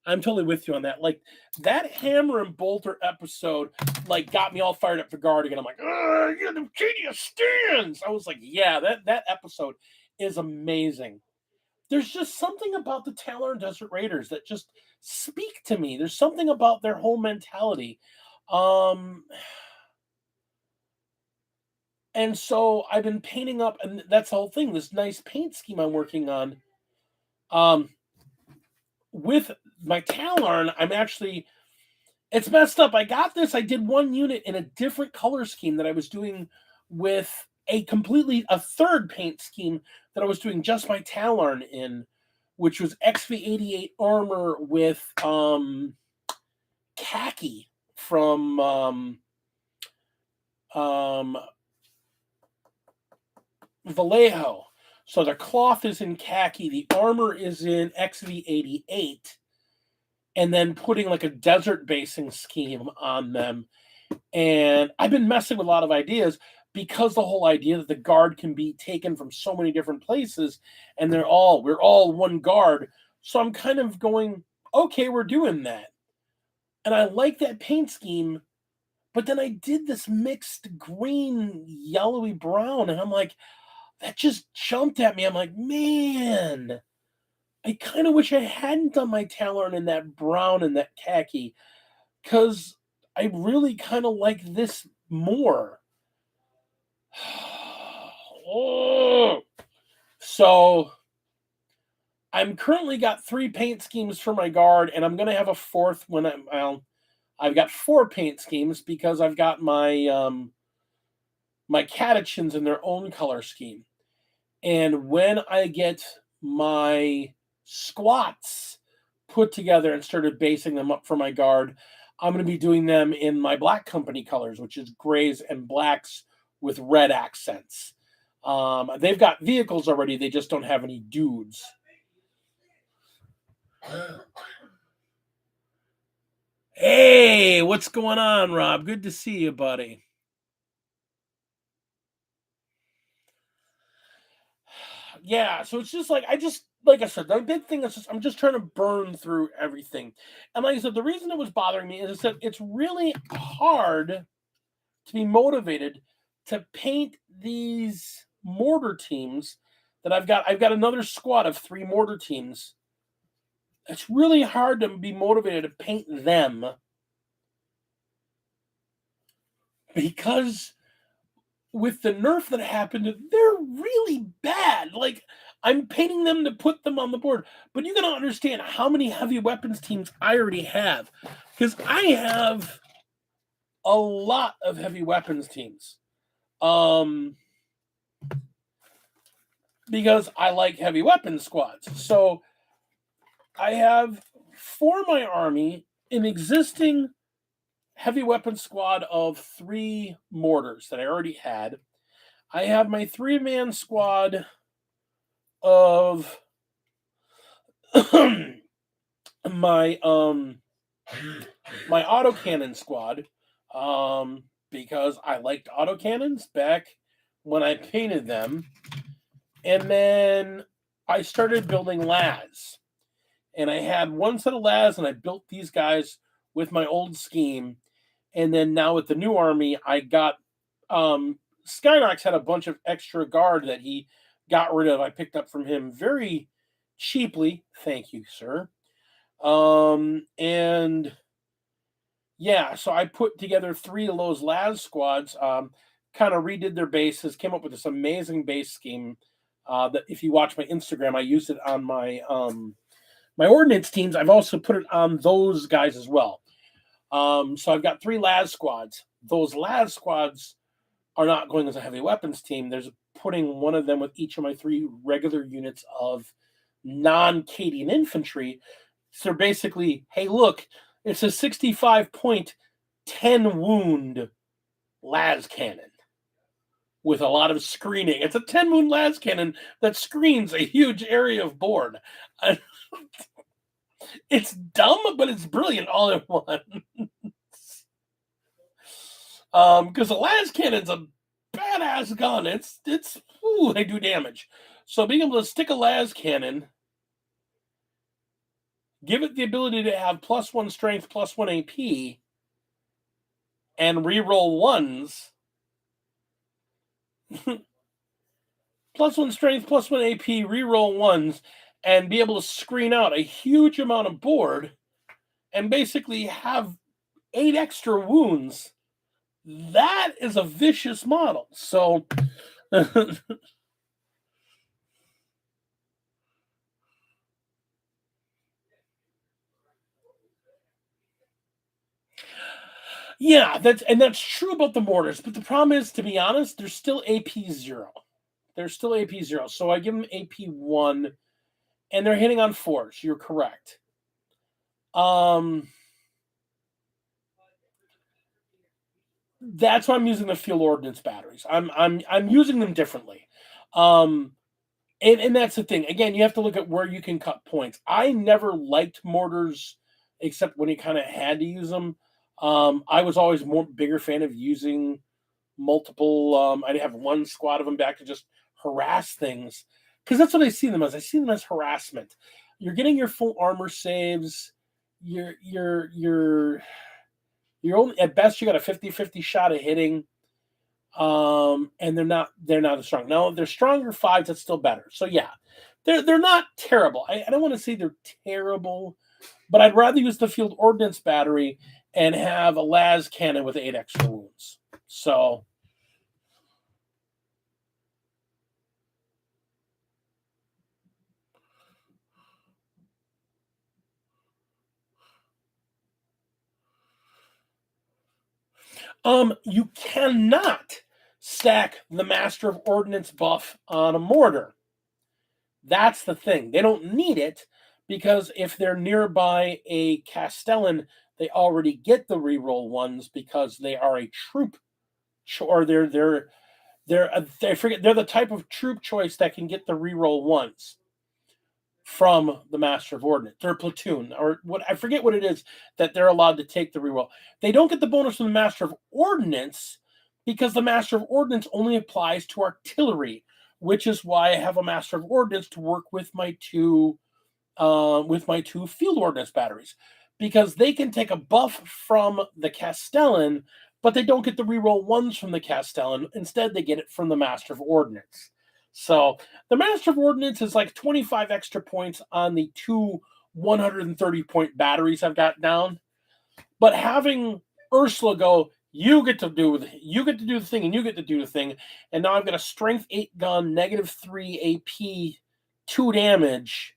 I'm totally with you on that. Like, that Hammer and Bolter episode, like, got me all fired up for Guard again. I'm like, you're the genius stands. I was like, yeah, that episode is amazing. There's just something about the Talon Desert Raiders that just speak to me. There's something about their whole mentality. And so I've been painting up, and that's the whole thing, this nice paint scheme I'm working on. With my Talon, it's messed up. I did one unit in a different color scheme that I was doing with a third paint scheme that I was doing just my Talon in, which was XV88 armor with khaki from Vallejo. So the cloth is in khaki, the armor is in XV88, and then putting like a desert basing scheme on them. And I've been messing with a lot of ideas because the whole idea that the guard can be taken from so many different places, and we're all one guard. So I'm kind of going, okay, we're doing that. And I like that paint scheme, but then I did this mixed green, yellowy brown, and I'm like, that just jumped at me. I'm like, man, I kind of wish I hadn't done my Talon in that brown and that khaki, because I really kind of like this more. Oh. So I'm currently got 3 paint schemes for my guard, and I'm gonna have a fourth when I've got 4 paint schemes because I've got my catechins in their own color scheme. And when I get my squats put together and started basing them up for my guard, I'm going to be doing them in my Black Company colors, which is grays and blacks with red accents. They've got vehicles already, they just don't have any dudes. Hey, what's going on, Rob? Good to see you, buddy. Yeah, so it's just like like I said, the big thing is I'm just trying to burn through everything. And like I said, the reason it was bothering me is that it's really hard to be motivated to paint these mortar teams that I've got. I've got another squad of 3 mortar teams. It's really hard to be motivated to paint them because with the nerf that happened, they're really bad. Like, I'm painting them to put them on the board, but you gotta understand how many heavy weapons teams I already have, because I have a lot of heavy weapons teams. Because I like heavy weapons squads. So I have for my army an existing heavy weapons squad of 3 mortars that I already had. I have my 3-man squad of my my autocannon squad, because I liked autocannons back when I painted them. And then I started building LAS. And I had one set of LAS, and I built these guys with my old scheme. And then now with the new army, I got Skyrox had a bunch of extra guard that he got rid of. I picked up from him very cheaply. Thank you, sir. And yeah, so I put together 3 of those LAS squads, kind of redid their bases, came up with this amazing base scheme. That if you watch my Instagram, I used it on my my ordnance teams. I've also put it on those guys as well. So I've got 3 LAS squads. Those LAS squads are not going as a heavy weapons team. There's putting one of them with each of my 3 regular units of non-Cadian infantry. So basically, hey, look, it's a 65-point, 10 wound las cannon with a lot of screening. It's a 10 wound las cannon that screens a huge area of board. It's dumb, but it's brilliant all at once. Because the las cannon's a badass gun. They do damage. So being able to stick a las cannon, give it the ability to have +1 strength, +1 AP, and reroll ones. +1 strength, +1 AP, reroll ones, and be able to screen out a huge amount of board and basically have 8 extra wounds. That is a vicious model. So yeah, that's true about the mortars. But the problem is, to be honest, they're still AP 0. They're still AP 0. So I give them AP 1, and they're hitting on 4s. You're correct. That's why I'm using the field ordnance batteries. I'm using them differently. And that's the thing. Again, you have to look at where you can cut points. I never liked mortars except when you kind of had to use them. I was always more bigger fan of using multiple. I'd have one squad of them back to just harass things, because that's what I see them as. I see them as harassment. You're getting your full armor saves. You're only at best you got a 50-50 shot of hitting. And they're not as strong. Now, if they're stronger 5s, that's still better. So yeah, They're not terrible. I don't want to say they're terrible, but I'd rather use the field ordnance battery and have a las cannon with 8 extra wounds. So you cannot stack the Master of Ordnance buff on a mortar. That's the thing. They don't need it because if they're nearby a Castellan, they already get the reroll ones because they are a troop, or they're I forget, they're the type of troop choice that can get the reroll ones from the Master of Ordnance. They're platoon, or what, I forget what it is that they're allowed to take the reroll. They don't get the bonus from the Master of Ordnance because the Master of Ordnance only applies to artillery, which is why I have a Master of Ordnance to work with my two field ordnance batteries, because they can take a buff from the Castellan, but they don't get the reroll ones from the Castellan. Instead, they get it from the Master of Ordnance. So the Master of Ordnance is like 25 extra points on the two 130-point batteries I've got down. But having Ursula go, you get to do the thing, and you get to do the thing, and now I've got a strength 8 gun, -3 AP, 2 damage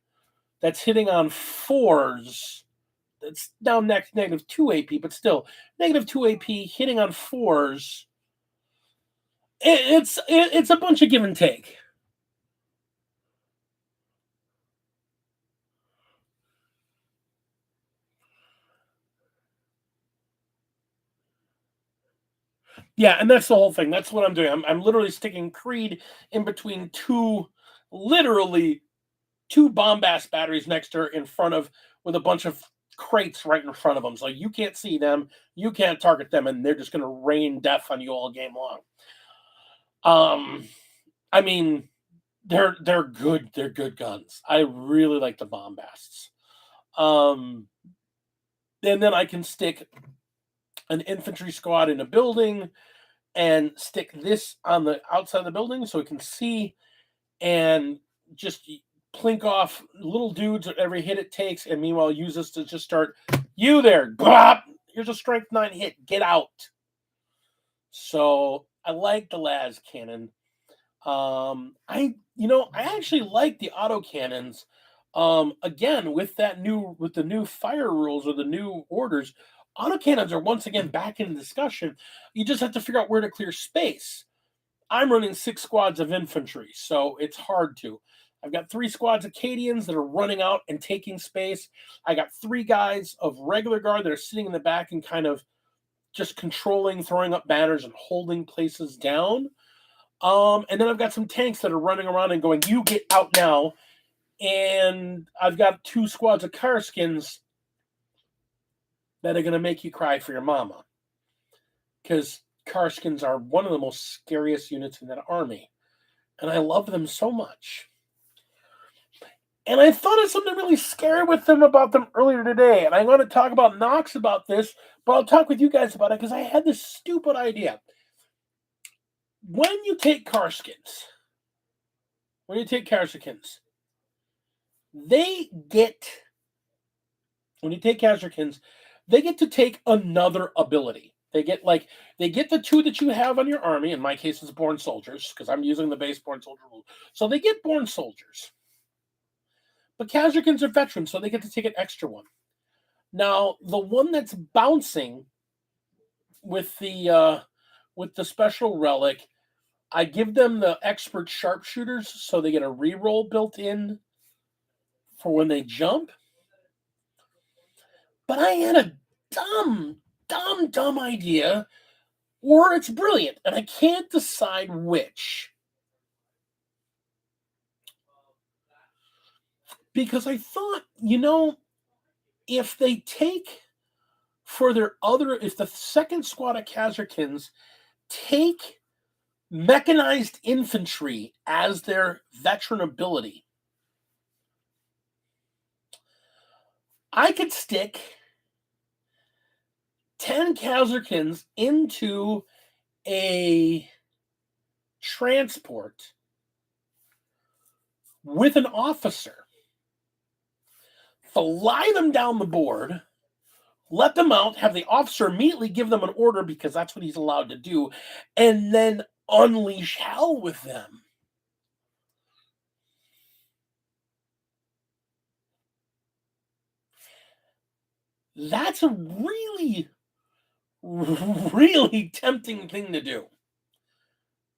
that's hitting on 4s. It's down next -2 AP, but still -2 AP hitting on 4s. It's a bunch of give and take. Yeah, and that's the whole thing. That's what I'm doing. I'm literally sticking Creed in between literally two bombast batteries next to her in front of, with a bunch of crates right in front of them. So you can't see them, you can't target them, and they're just going to rain death on you all game long. I mean, they're good. They're good guns. I really like the bombasts. And then I can stick an infantry squad in a building and stick this on the outside of the building so it can see, and just plink off little dudes at every hit it takes, and meanwhile use this to just start, you there, bop, here's a strength 9 hit, get out. So I like the las cannon. I actually like the auto cannons. Again, with the new fire rules or the new orders, autocannons are once again back in the discussion. You just have to figure out where to clear space. I'm running 6 squads of infantry, so it's hard to. I've got 3 squads of Acadians that are running out and taking space. I got 3 guys of regular guard that are sitting in the back and kind of just controlling, throwing up banners and holding places down. And then I've got some tanks that are running around and going, you get out now. And I've got 2 squads of Karskins that are going to make you cry for your mama. Because Karskins are one of the most scariest units in that army. And I love them so much. And I thought of something really scary about them earlier today. And I want to talk about Knox about this, but I'll talk with you guys about it because I had this stupid idea. When you take Karskins, they get to take another ability. They get the 2 that you have on your army. In my case, it's Born Soldiers, because I'm using the base Born Soldier rule. So they get Born Soldiers. But Khazarkins are veterans, so they get to take an extra one. Now, the one that's bouncing with the special relic, I give them the expert sharpshooters, so they get a reroll built in for when they jump. But I had a dumb idea, or it's brilliant, and I can't decide which. Because I thought, if they take if the second squad of Khazarkins take mechanized infantry as their veteran ability, I could stick 10 Khazarkins into a transport with an officer, fly them down the board, let them out, have the officer immediately give them an order because that's what he's allowed to do, and then unleash hell with them. That's a really, really tempting thing to do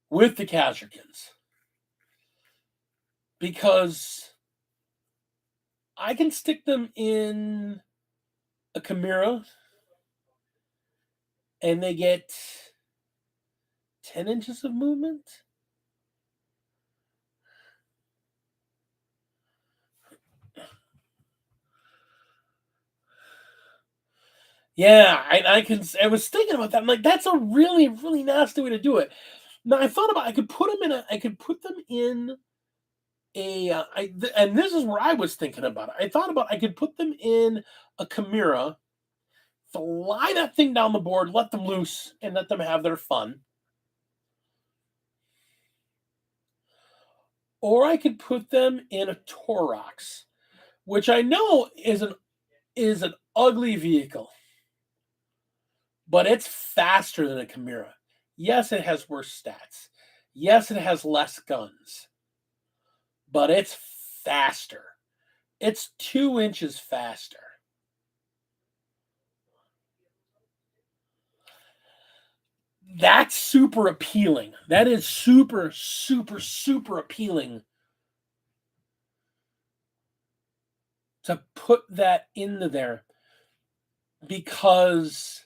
with the Kazakins. Because I can stick them in a Chimera and they get 10 inches of movement. Yeah, I was thinking about that. I'm like, that's a really, really nasty way to do it. Now I thought about I could put them in and this is where I was thinking about it. I thought about I could put them in a Chimera, fly that thing down the board, let them loose, and let them have their fun. Or I could put them in a Torox, which I know is an ugly vehicle, but it's faster than a Chimera. Yes, it has worse stats. Yes, it has less guns, but it's faster. It's 2 inches faster. That's super appealing. That is super, super, super appealing to put that into there because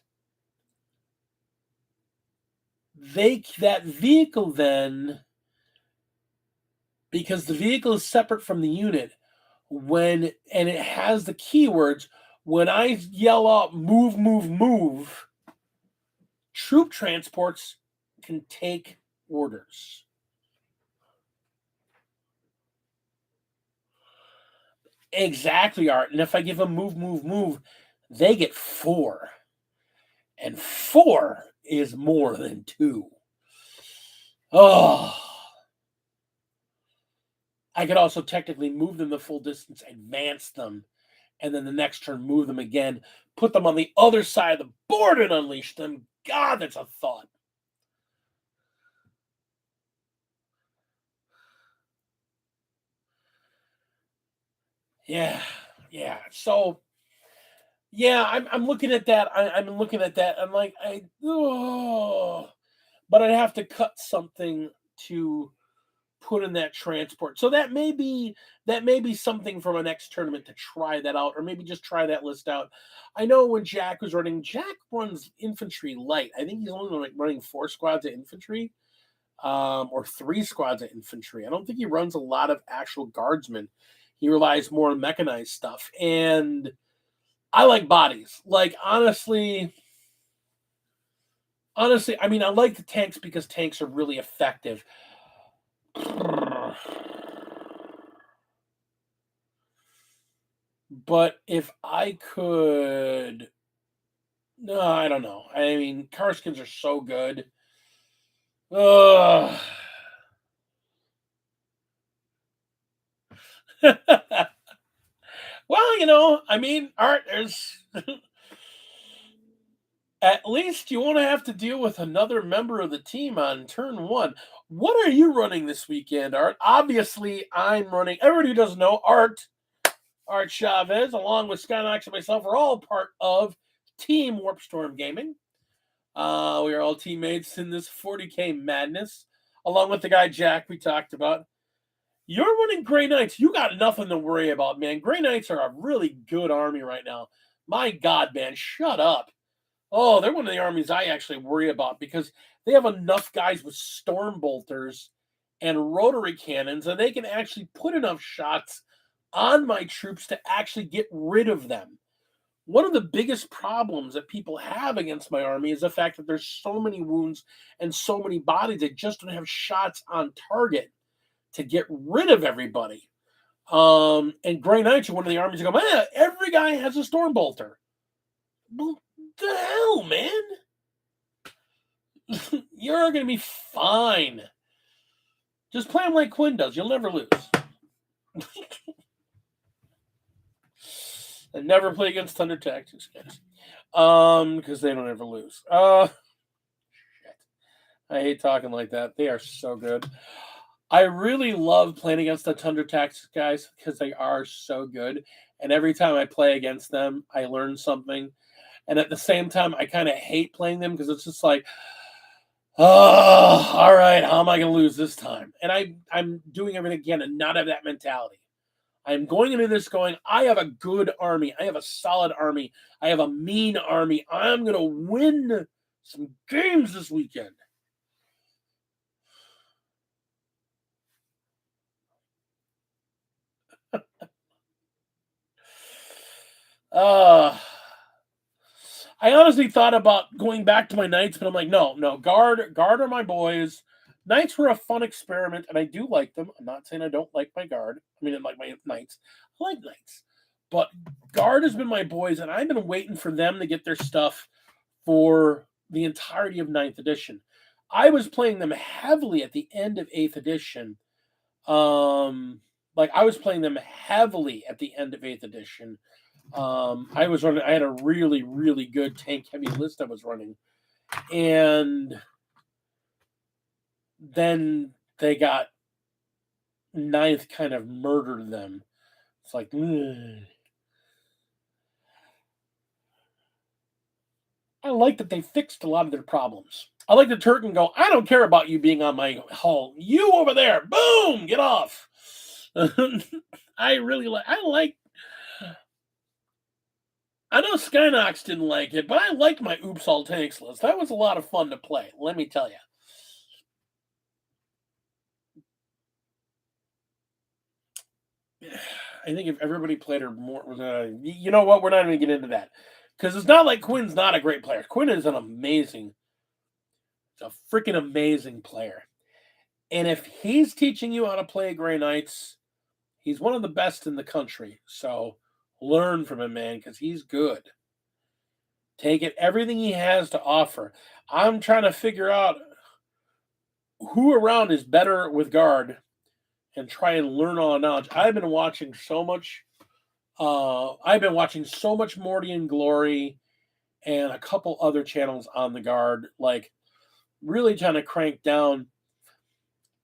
that vehicle then, because the vehicle is separate from the unit, and it has the keywords, when I yell out move, move, move, troop transports can take orders. Exactly, Art. And if I give them move, move, move, they get 4. And 4 is more than 2. Oh. I could also technically move them the full distance, advance them, and then the next turn move them again, put them on the other side of the board and unleash them. God, that's a thought. Yeah. So, yeah, I'm looking at that. I'm looking at that. I'm like, but I'd have to cut something to put in that transport. So that may be something from a next tournament to try that out, or maybe just try that list out. I know when Jack runs infantry light. I think he's only running 4 squads of infantry, or 3 squads of infantry. I don't think he runs a lot of actual guardsmen. He relies more on mechanized stuff, and I like bodies. Like honestly, I mean, I like the tanks because tanks are really effective. But if I could, no, I don't know. I mean, car skins are so good. Ugh. Well, I mean, Art, there's at least you won't have to deal with another member of the team on turn 1. What are you running this weekend, Art? Obviously, I'm running. Everybody who doesn't know, Art Chavez, along with Skynox and myself, are all part of Team Warpstorm Gaming. We are all teammates in this 40K madness, along with the guy Jack we talked about. You're running Grey Knights. You got nothing to worry about, man. Grey Knights are a really good army right now. My God, man, shut up. Oh, they're one of the armies I actually worry about because they have enough guys with storm bolters and rotary cannons, and they can actually put enough shots on my troops to actually get rid of them. One of the biggest problems that people have against my army is the fact that there's so many wounds and so many bodies that just don't have shots on target to get rid of everybody. And Grey Knights are one of the armies that go, man, every guy has a storm bolter. Well, the hell, man? You're going to be fine. Just play them like Quinn does. You'll never lose. And never play against Thunder Tactics, guys. Because they don't ever lose. Shit. I hate talking like that. They are so good. I really love playing against the Thunder Tactics guys because they are so good. And every time I play against them, I learn something. And at the same time, I kind of hate playing them because it's just like, oh, all right, how am I going to lose this time? And I'm doing everything again and not have that mentality. I'm going into this going, I have a good army. I have a solid army. I have a mean army. I'm going to win some games this weekend. I honestly thought about going back to my Knights, but I'm like, no, guard are my boys. Knights were a fun experiment, and I do like them. I'm not saying I don't like my guard. I mean, I like my Knights. I like Knights. But guard has been my boys, and I've been waiting for them to get their stuff for the entirety of 9th edition. I was playing them heavily at the end of 8th edition. I was playing them heavily at the end of 8th edition. I had a really, really good tank heavy list I was running. And then they got 9th kind of murdered them. It's like, ugh. I like that they fixed a lot of their problems. I like the Turk and go, I don't care about you being on my hull. You over there, boom, get off. I know Skynox didn't like it, but I liked my Oops All Tanks list. That was a lot of fun to play, let me tell you. I think if everybody played her more, you know what? We're not even getting into that because it's not like Quinn's not a great player. Quinn is a freaking amazing player. And if he's teaching you how to play Grey Knights, he's one of the best in the country. So learn from him, man, because he's good. Take it, everything he has to offer. I'm trying to figure out who around is better with guard and try and learn all the knowledge. I've been watching so much Morty and Glory and a couple other channels on the guard, like really trying to crank down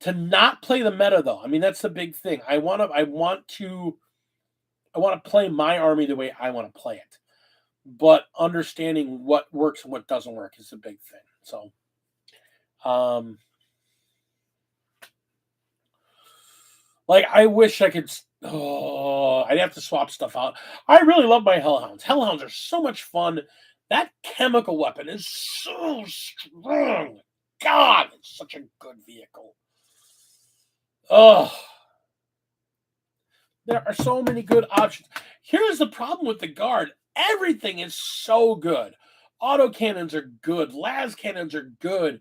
to not play the meta though. I mean, that's the big thing. I want to play my army the way I want to play it. But understanding what works and what doesn't work is a big thing. So I wish I could. I'd have to swap stuff out. I really love my Hellhounds. Hellhounds are so much fun. That chemical weapon is so strong. God, it's such a good vehicle. Oh, there are so many good options. Here's the problem with the guard. Everything is so good. Autocannons are good. Las cannons are good.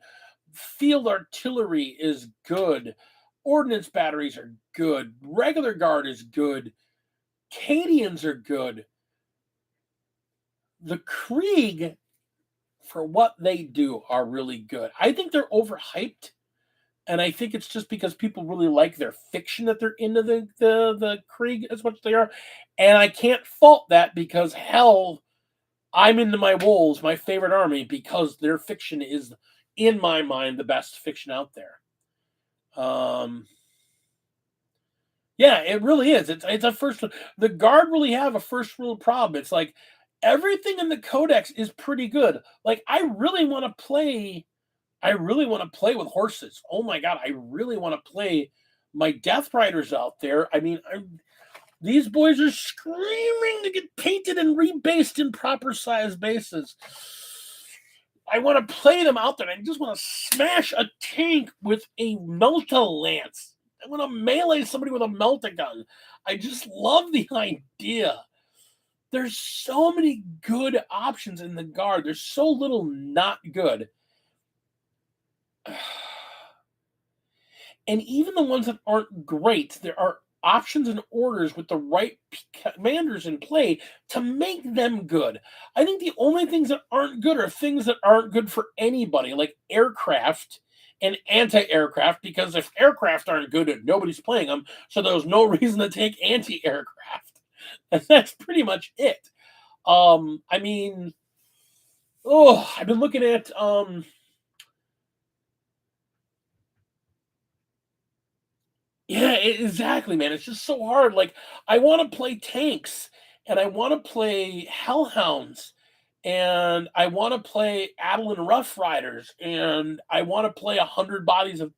Field artillery is good. Ordnance batteries are good. Regular guard is good. Cadians are good. The Krieg, for what they do, are really good. I think they're overhyped. And I think it's just because people really like their fiction that they're into the Krieg as much as they are. And I can't fault that because, hell, I'm into my Wolves, my favorite army, because their fiction is, in my mind, the best fiction out there. Yeah, it really is. It's a first. The guard really have a first rule problem. It's like everything in the codex is pretty good. Like I really want to play with horses. Oh my god, I really want to play my Death Riders out there. I mean, these boys are screaming to get painted and rebased in proper size bases. I want to play them out there. I just want to smash a tank with a Melta Lance. I want to melee somebody with a Melta gun. I just love the idea. There's so many good options in the guard. There's so little not good. And even the ones that aren't great, there are options and orders with the right commanders in play to make them good. I think the only things that aren't good are things that aren't good for anybody, like aircraft and anti-aircraft, because if aircraft aren't good, nobody's playing them. So there was no reason to take anti-aircraft. And that's pretty much it. I mean, I've been looking at yeah, exactly, man. It's just so hard. Like, I want to play tanks, and I want to play hellhounds, and I want to play Adelan Rough Riders, and I want to play 100 bodies of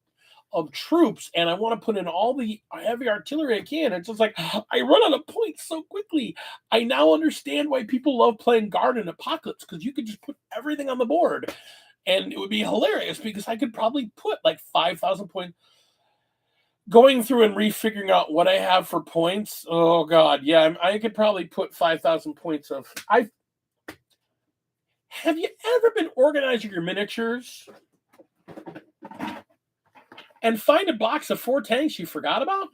troops, and I want to put in all the heavy artillery I can. It's just like I run out of points so quickly. I now understand why people love playing Guard and Apocalypse, because you could just put everything on the board, and it would be hilarious because I could probably put like 5,000 points. Going through and refiguring out what I have for points. Oh God, yeah, I could probably put 5,000 points of. I have you ever been organizing your miniatures and find a box of 4 tanks you forgot about?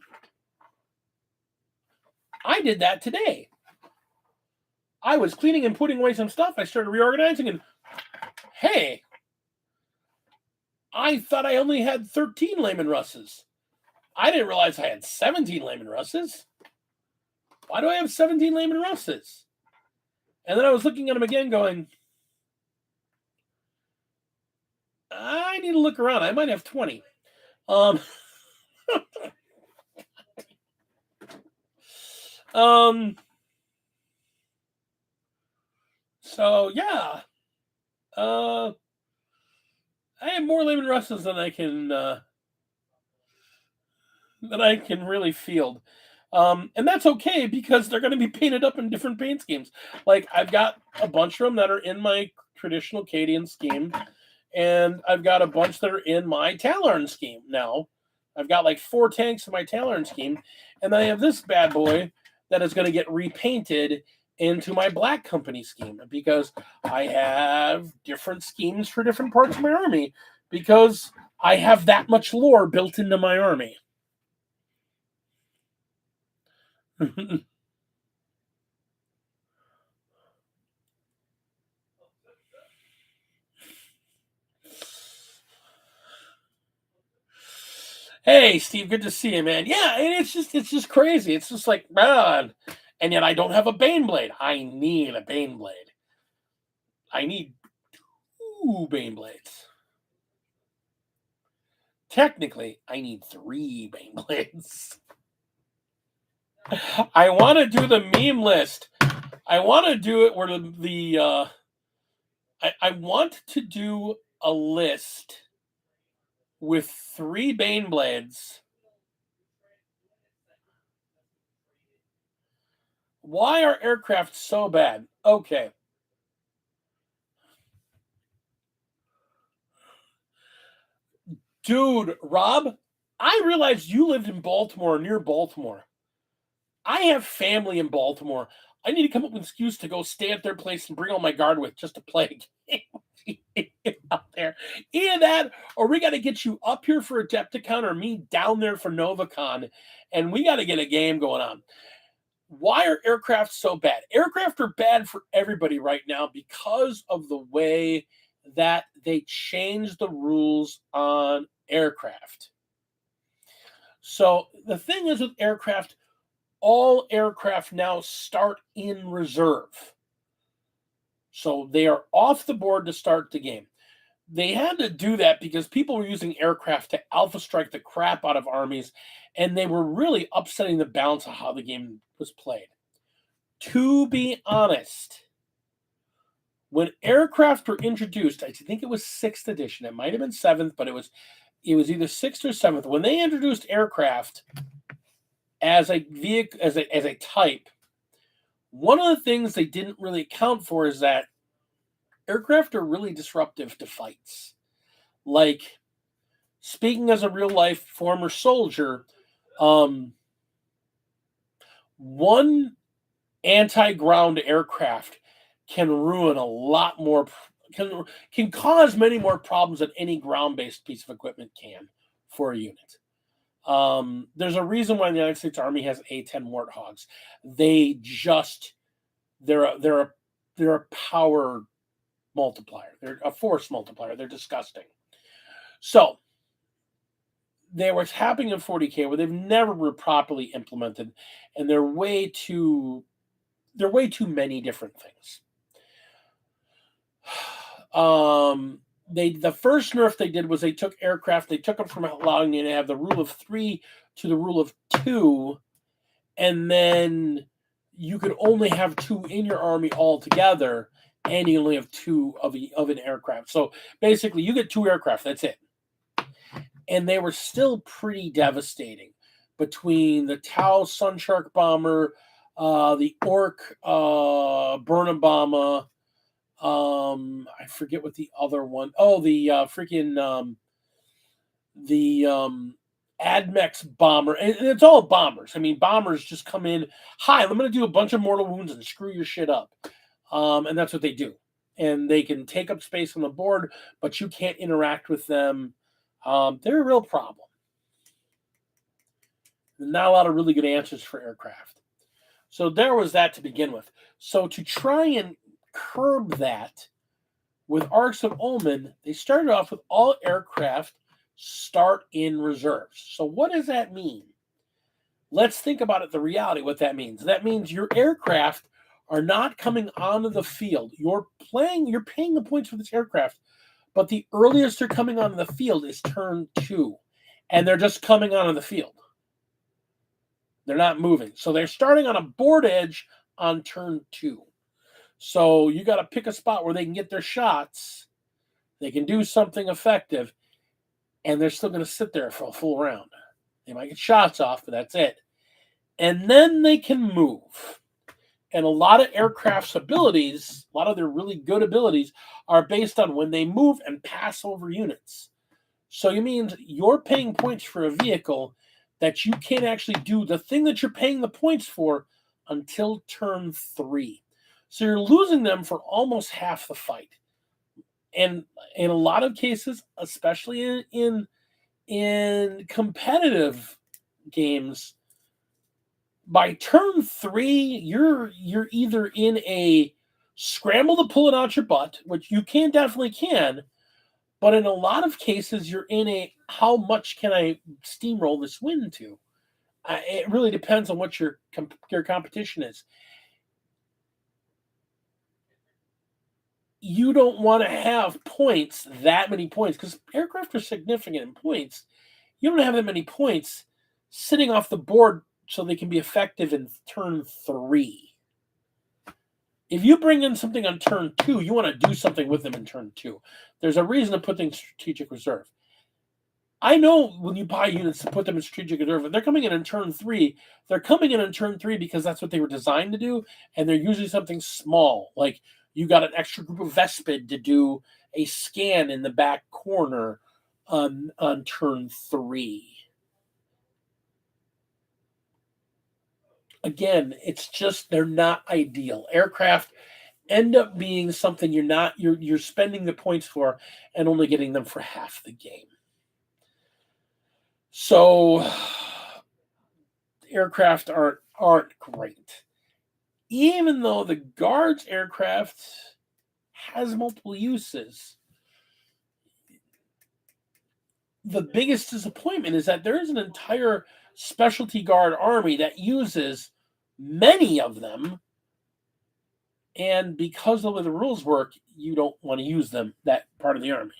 I did that today. I was cleaning and putting away some stuff. I started reorganizing, and hey, I thought I only had 13 Lehman Russes. I didn't realize I had 17 Lehman Russes. Why do I have 17 Lehman Russes? And then I was looking at them again going, I need to look around. I might have 20. So yeah. I have more Lehman Russes than I can really field. And that's okay because they're going to be painted up in different paint schemes. Like, I've got a bunch of them that are in my traditional Cadian scheme, and I've got a bunch that are in my Tallarn scheme now. I've got like 4 tanks in my Tallarn scheme, and then I have this bad boy that is going to get repainted into my Black Company scheme, because I have different schemes for different parts of my army, because I have that much lore built into my army. Hey, Steve, good to see you, man. Yeah, and it's just crazy. It's just like, man, and yet I don't have a Baneblade. I need a Baneblade. I need 2 Baneblades. Technically, I need 3 Baneblades. I want to do the meme list. I want to do it where I want to do a list with 3 Baneblades. Why are aircraft so bad? Okay. Dude, Rob, I realized you lived in Baltimore, near Baltimore. I have family in Baltimore. I need to come up with an excuse to go stay at their place and bring all my guard with just to play a game out there. Either that, or we got to get you up here for Adepticon, or me down there for NovaCon, and we got to get a game going on. Why are aircraft so bad? Aircraft are bad for everybody right now because of the way that they changed the rules on aircraft. So the thing is with aircraft, all aircraft now start in reserve. So they are off the board to start the game. They had to do that because people were using aircraft to alpha strike the crap out of armies, and they were really upsetting the balance of how the game was played. To be honest, when aircraft were introduced, I think it was 6th edition. It might have been 7th, but it was either 6th or 7th. When they introduced aircraft as a vehicle, as a type, one of the things they didn't really account for is that aircraft are really disruptive to fights. Like, speaking as a real life former soldier, one anti-ground aircraft can ruin a lot more, can cause many more problems than any ground-based piece of equipment can for a unit. There's a reason why the United States Army has A-10 Warthogs. They're a power multiplier. They're a force multiplier. They're disgusting. So they were happening in 40K where they've never been properly implemented, and they're way too many different things. The first nerf they did was they took aircraft, they took them from allowing you to have the rule of 3 to the rule of 2, and then you could only have 2 in your army altogether, and you only have 2 of an aircraft. So basically, you get 2 aircraft. That's it. And they were still pretty devastating between the Tau Sunshark bomber, the Orc Burnham bomber. I forget what the other one. Oh, the Admex bomber, and it's all bombers. I mean, bombers just come in. Hi, I'm going to do a bunch of mortal wounds and screw your shit up, and that's what they do. And they can take up space on the board, but you can't interact with them. They're a real problem. Not a lot of really good answers for aircraft. So there was that to begin with. So to try and curb that with Arcs of Omen, they started off with all aircraft start in reserves. So what does that mean? Let's think about it, the reality, what that means. That means your aircraft are not coming onto the field. You're paying the points for this aircraft, but the earliest they're coming onto the field is turn 2. And they're just coming onto the field. They're not moving. So they're starting on a board edge on turn 2. So you got to pick a spot where they can get their shots. They can do something effective. And they're still going to sit there for a full round. They might get shots off, but that's it. And then they can move. And a lot of aircraft's abilities, a lot of their really good abilities, are based on when they move and pass over units. So it means you're paying points for a vehicle that you can't actually do the thing that you're paying the points for until turn 3. So you're losing them for almost half the fight. And in a lot of cases, especially in competitive games, by turn 3, you're either in a scramble to pull it out your butt, which you definitely can, but in a lot of cases, you're in a how much can I steamroll this win to? It really depends on what your competition is. You don't want to have points, that many points, because aircraft are significant in points. You don't have that many points sitting off the board so they can be effective in turn 3. If you bring in something on turn 2, you want to do something with them in turn 2. There's a reason to put things in strategic reserve. I know when you buy units to put them in strategic reserve, if they're coming in turn 3, they're coming in turn 3 because that's what they were designed to do, and they're usually something small, like you got an extra group of Vespid to do a scan in the back corner on turn 3. Again, it's just they're not ideal. Aircraft end up being something you're spending the points for and only getting them for half the game. So aircraft aren't great. Even though the Guards aircraft has multiple uses, the biggest disappointment is that there is an entire specialty guard army that uses many of them, and because of the way the rules work, you don't want to use them, that part of the army.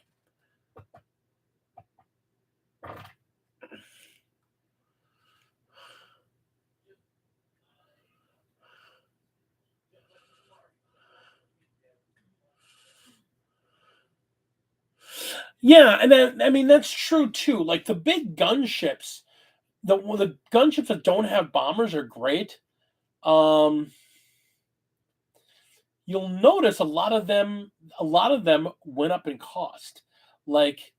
Yeah, and then, I mean, that's true too. Like the big gunships, the gunships that don't have bombers are great. You'll notice a lot of them went up in cost. Like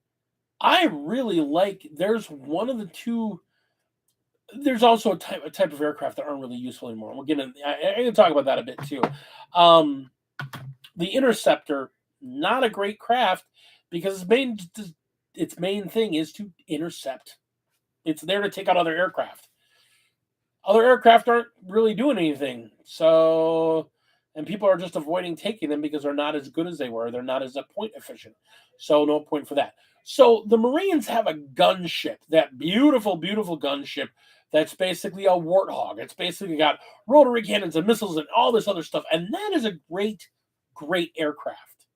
I really like. There's one of the two. There's also a type of aircraft that aren't really useful anymore. We'll get in. I can talk about that a bit too. The Interceptor, not a great craft because its main thing is to intercept. It's there to take out other aircraft. Other aircraft aren't really doing anything, so And people are just avoiding taking them because they're not as good as they were. They're not as point efficient. So no point for that. So the Marines have a gunship, that beautiful, beautiful gunship that's basically a warthog. It's basically got rotary cannons and missiles and all this other stuff. And that is a great, great aircraft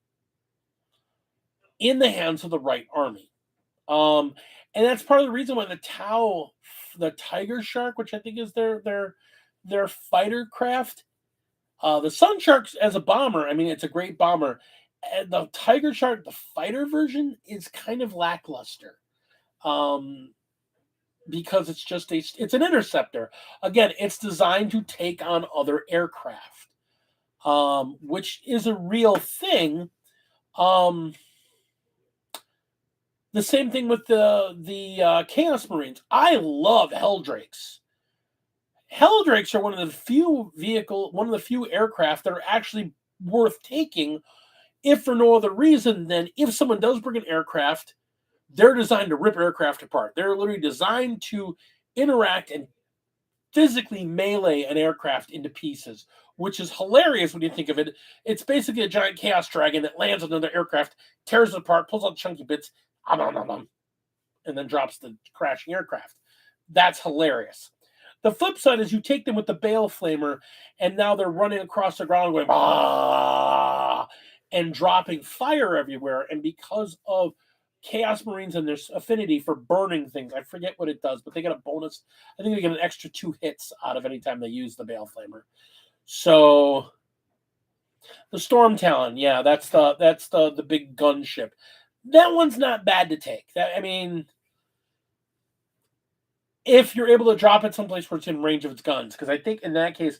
in the hands of the right army. And that's part of the reason why the Tiger Shark, which I think is their fighter craft, the Sun Shark as a bomber, I mean, it's a great bomber. And the Tiger Shark, the fighter version, is kind of lackluster. Because it's an interceptor. Again, it's designed to take on other aircraft, which is a real thing. The same thing with the Chaos Marines. I love Helldrakes. Helldrakes are one of the few aircraft that are actually worth taking, if for no other reason than if someone does bring an aircraft, they're designed to rip aircraft apart. They're literally designed to interact and physically melee an aircraft into pieces, which is hilarious when you think of it. It's basically a giant chaos dragon that lands on another aircraft, tears it apart, pulls out chunky bits, and then drops the crashing aircraft. That's hilarious. The flip side is you take them with the Bale Flamer, and now they're running across the ground going, ah, and dropping fire everywhere. And because of Chaos Marines and their affinity for burning things, I forget what it does, but they get a bonus. I think they get an extra 2 hits out of any time they use the Bale Flamer. So the Storm Talon, yeah, that's the big gunship. That one's not bad to take. If you're able to drop it someplace where it's in range of its guns, because I think in that case,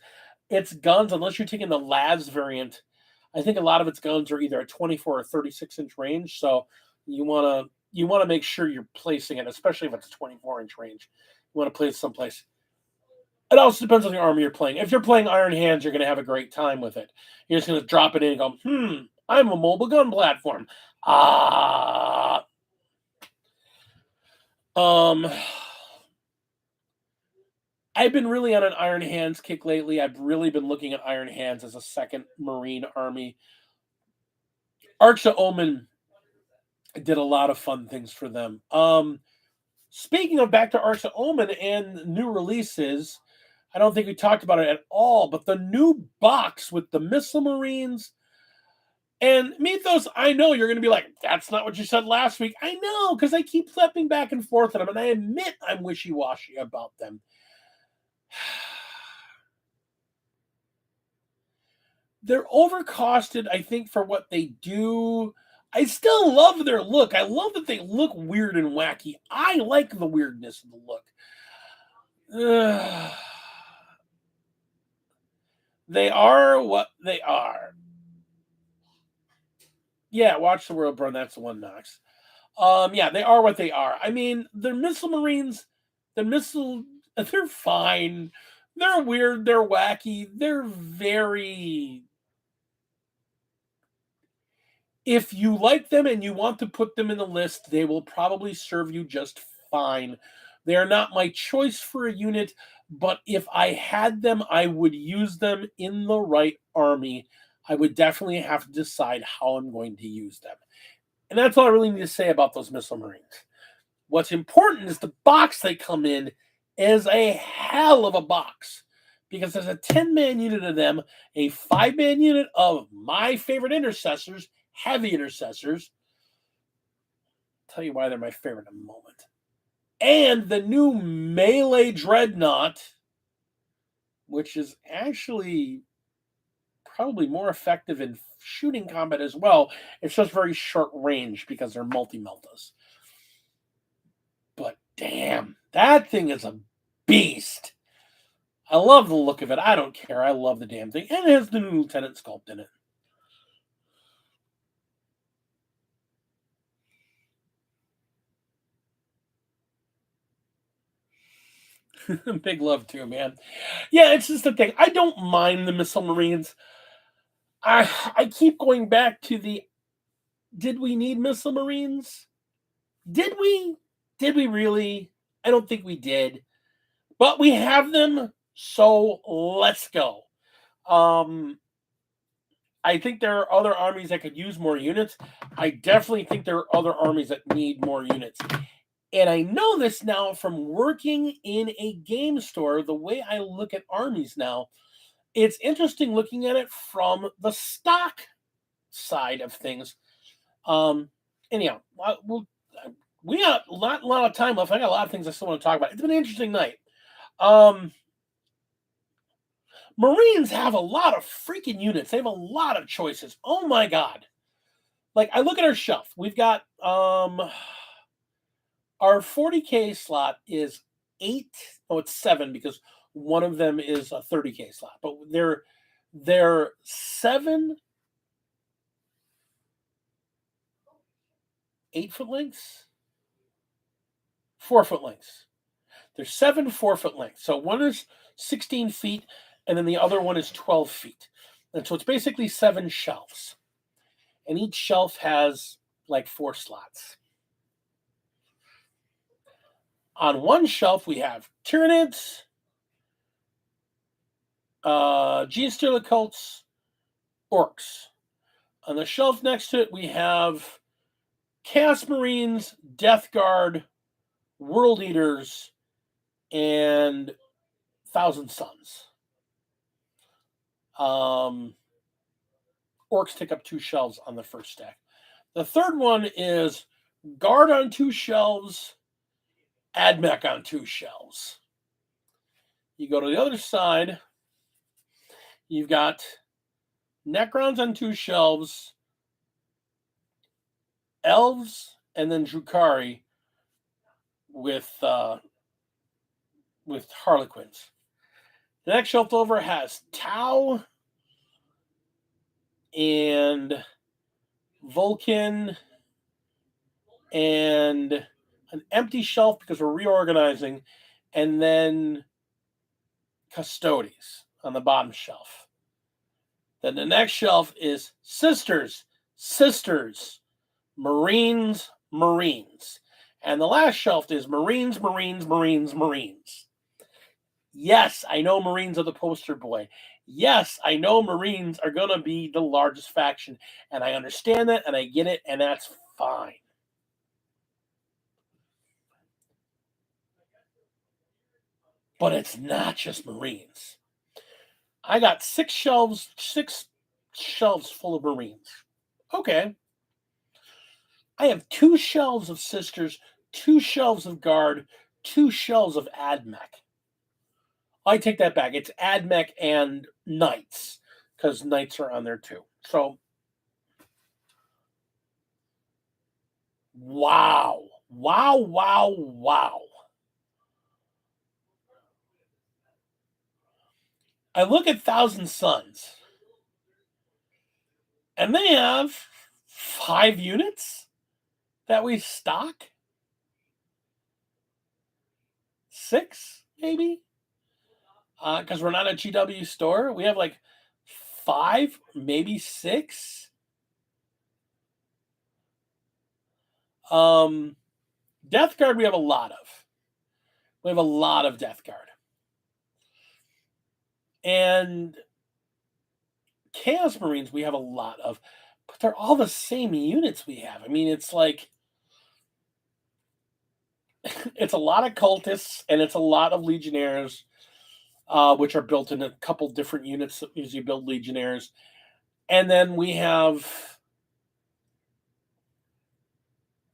its guns, unless you're taking the Lavs variant, I think a lot of its guns are either a 24 or 36-inch range. So you want to make sure you're placing it, especially if it's a 24-inch range. You want to place it someplace. It also depends on the army you're playing. If you're playing Iron Hands, you're going to have a great time with it. You're just going to drop it in and go, I'm a mobile gun platform. I've been really on an Iron Hands kick lately. I've really been looking at Iron Hands as a second Marine army. Arcs of Omen did a lot of fun things for them. Speaking of back to Arcs of Omen and new releases, I don't think we talked about it at all, but the new box with the Missile Marines and Mythos, I know you're going to be like, that's not what you said last week. I know, because I keep flipping back and forth on them, and I admit I'm wishy-washy about them. They're overcosted, I think, for what they do. I still love their look. I love that they look weird and wacky. I like the weirdness of the look. They are what they are. Yeah, Watch the World Burn. That's the one, Knox. Yeah, they are what they are. I mean, they're Missile Marines. They're fine. They're weird. They're wacky. They're very... If you like them and you want to put them in the list, they will probably serve you just fine. They are not my choice for a unit, but if I had them, I would use them in the right army. I would definitely have to decide how I'm going to use them. And that's all I really need to say about those Missile Marines. What's important is the box they come in is a hell of a box. Because there's a 10-man unit of them, a 5-man unit of my favorite intercessors, heavy intercessors. I'll tell you why they're my favorite in a moment. And the new melee dreadnought, which is actually probably more effective in shooting combat as well. It's just very short range because they're multi-meltas. But damn, that thing is a beast. I love the look of it. I don't care. I love the damn thing. And it has the new Lieutenant sculpt in it. Big love too, man. Yeah, it's just the thing. I don't mind the Missile Marines. I keep going back to did we need Missile Marines? Did we? Did we really? I don't think we did. But we have them, so let's go. I think there are other armies that could use more units. I definitely think there are other armies that need more units. And I know this now from working in a game store, the way I look at armies now. It's interesting looking at it from the stock side of things. Anyhow, we got a lot of time left. I got a lot of things I still want to talk about. It's been an interesting night. Marines have a lot of freaking units. They have a lot of choices. Oh my god. Like, I look at our shelf. We've got our 40K slot is 8. Oh, it's 7 because one of them is a 30K slot. But they're 7 8-foot lengths, 4-foot lengths. There's 7 4-foot lengths. So one is 16 feet, and then the other one is 12 feet. And so it's basically 7 shelves. And each shelf has like 4 slots. On one shelf, we have Tyranids, Genestealer Cults, Orcs. On the shelf next to it, we have Chaos Marines, Death Guard, World Eaters, and Thousand Suns. Orcs take up 2 shelves on the first stack. The third one is Guard on 2 shelves, AdMech on 2 shelves. You go to the other side, you've got Necrons on 2 shelves, Elves, and then Drukhari with Harlequins. The next shelf over has Tau and Vulcan and an empty shelf because we're reorganizing, and then Custodes on the bottom shelf. Then the next shelf is Sisters, Marines. And the last shelf is Marines. Yes, I know Marines are the poster boy. Yes, I know Marines are going to be the largest faction. And I understand that, and I get it, and that's fine. But it's not just Marines. I got 6 shelves full of Marines. Okay. I have 2 shelves of Sisters, 2 shelves of Guard, 2 shelves of AdMech. I take that back. It's AdMech and Knights, because Knights are on there too. So, wow. I look at Thousand Suns, and they have 5 units that we stock. 6, maybe? Because we're not a GW store. We have like 5, maybe 6. Death Guard, we have a lot of. We have a lot of Death Guard. And Chaos Marines, we have a lot of. But they're all the same units we have. I mean, it's like... it's a lot of cultists, and it's a lot of legionnaires, which are built in a couple different units that usually build legionnaires. And then we have...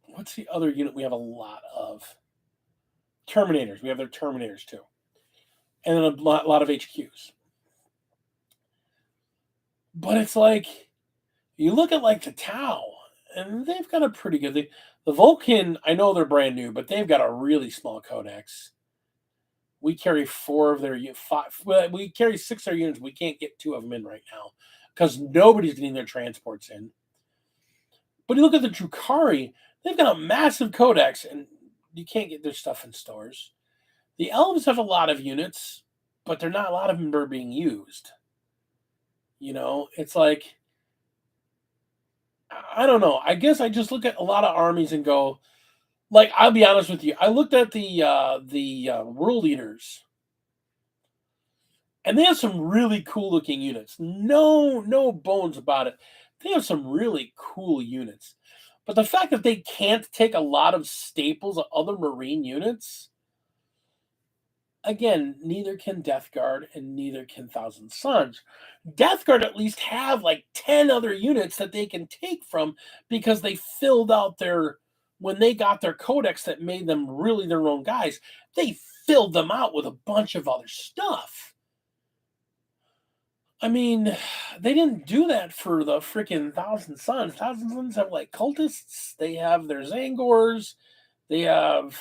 what's the other unit we have a lot of? Terminators. We have their Terminators too. And then a lot of HQs. But it's like, you look at like the Tau, and they've got a pretty good... The Vulcan, I know they're brand new, but they've got a really small codex. We carry 4 of their... 5, well, we carry 6 of their units. We can't get 2 of them in right now because nobody's getting their transports in. But you look at the Drukhari, they've got a massive codex, and you can't get their stuff in stores. The Elves have a lot of units, but a lot of them are being used. You know, it's like, I don't know. I guess I just look at a lot of armies and go, like, I'll be honest with you. I looked at the World Eaters, And they have some really cool looking units. No bones about it. They have some really cool units. But the fact that they can't take a lot of staples of other Marine units, again, neither can Death Guard and neither can Thousand Suns. Death Guard at least have like 10 other units that they can take from because they filled out their, when they got their codex that made them really their own guys, they filled them out with a bunch of other stuff. I mean, they didn't do that for the freaking Thousand Suns. Thousand Suns have like cultists, they have their Zangors, they have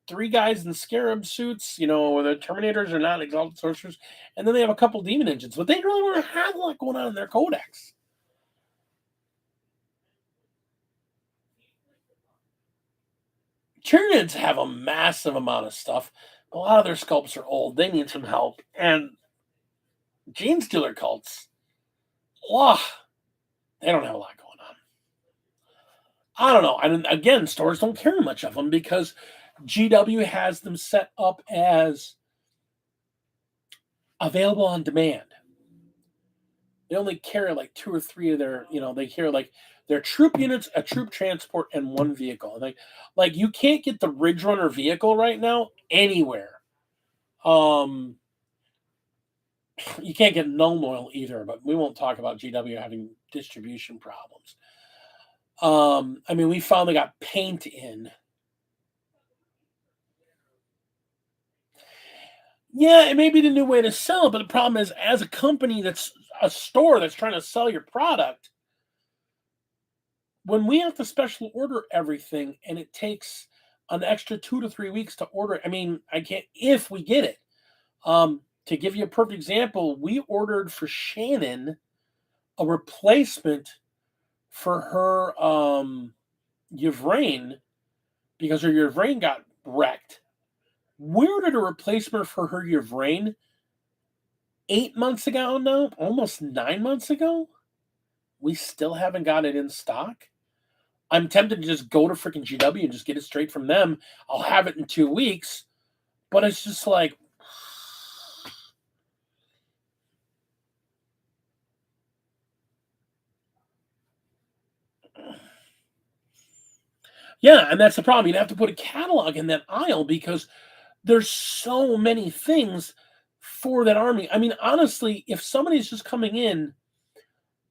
3 guys in scarab suits, the Terminators are not exalted sorcerers, and then they have a couple demon engines, but they really don't have a lot going on in their codex. Tyranids have a massive amount of stuff. A lot of their sculpts are old. They need some help. And Gene Stealer cults, wow, they don't have a lot going on. I don't know. And again, stores don't carry much of them because GW has them set up as available on demand. They only carry like 2 or 3 of their, they carry like their troop units, a troop transport, and 1 vehicle. Like you can't get the Ridge Runner vehicle right now anywhere. You can't get Gnome Oil either, but we won't talk about GW having distribution problems. I mean, we finally got paint in. Yeah, it may be the new way to sell, but the problem is, as a company that's a store that's trying to sell your product, when we have to special order everything and it takes an extra 2 to 3 weeks to order it, I mean, I can't, if we get it. To give you a perfect example, we ordered for Shannon a replacement for her Yvrain because her Yvrain got wrecked. We ordered a replacement for her Yvrain 8 months ago now, almost 9 months ago. We still haven't got it in stock. I'm tempted to just go to freaking GW and just get it straight from them. I'll have it in 2 weeks, but it's just like, yeah, and that's the problem. You'd have to put a catalog in that aisle because there's so many things for that army. I mean, honestly, if somebody's just coming in,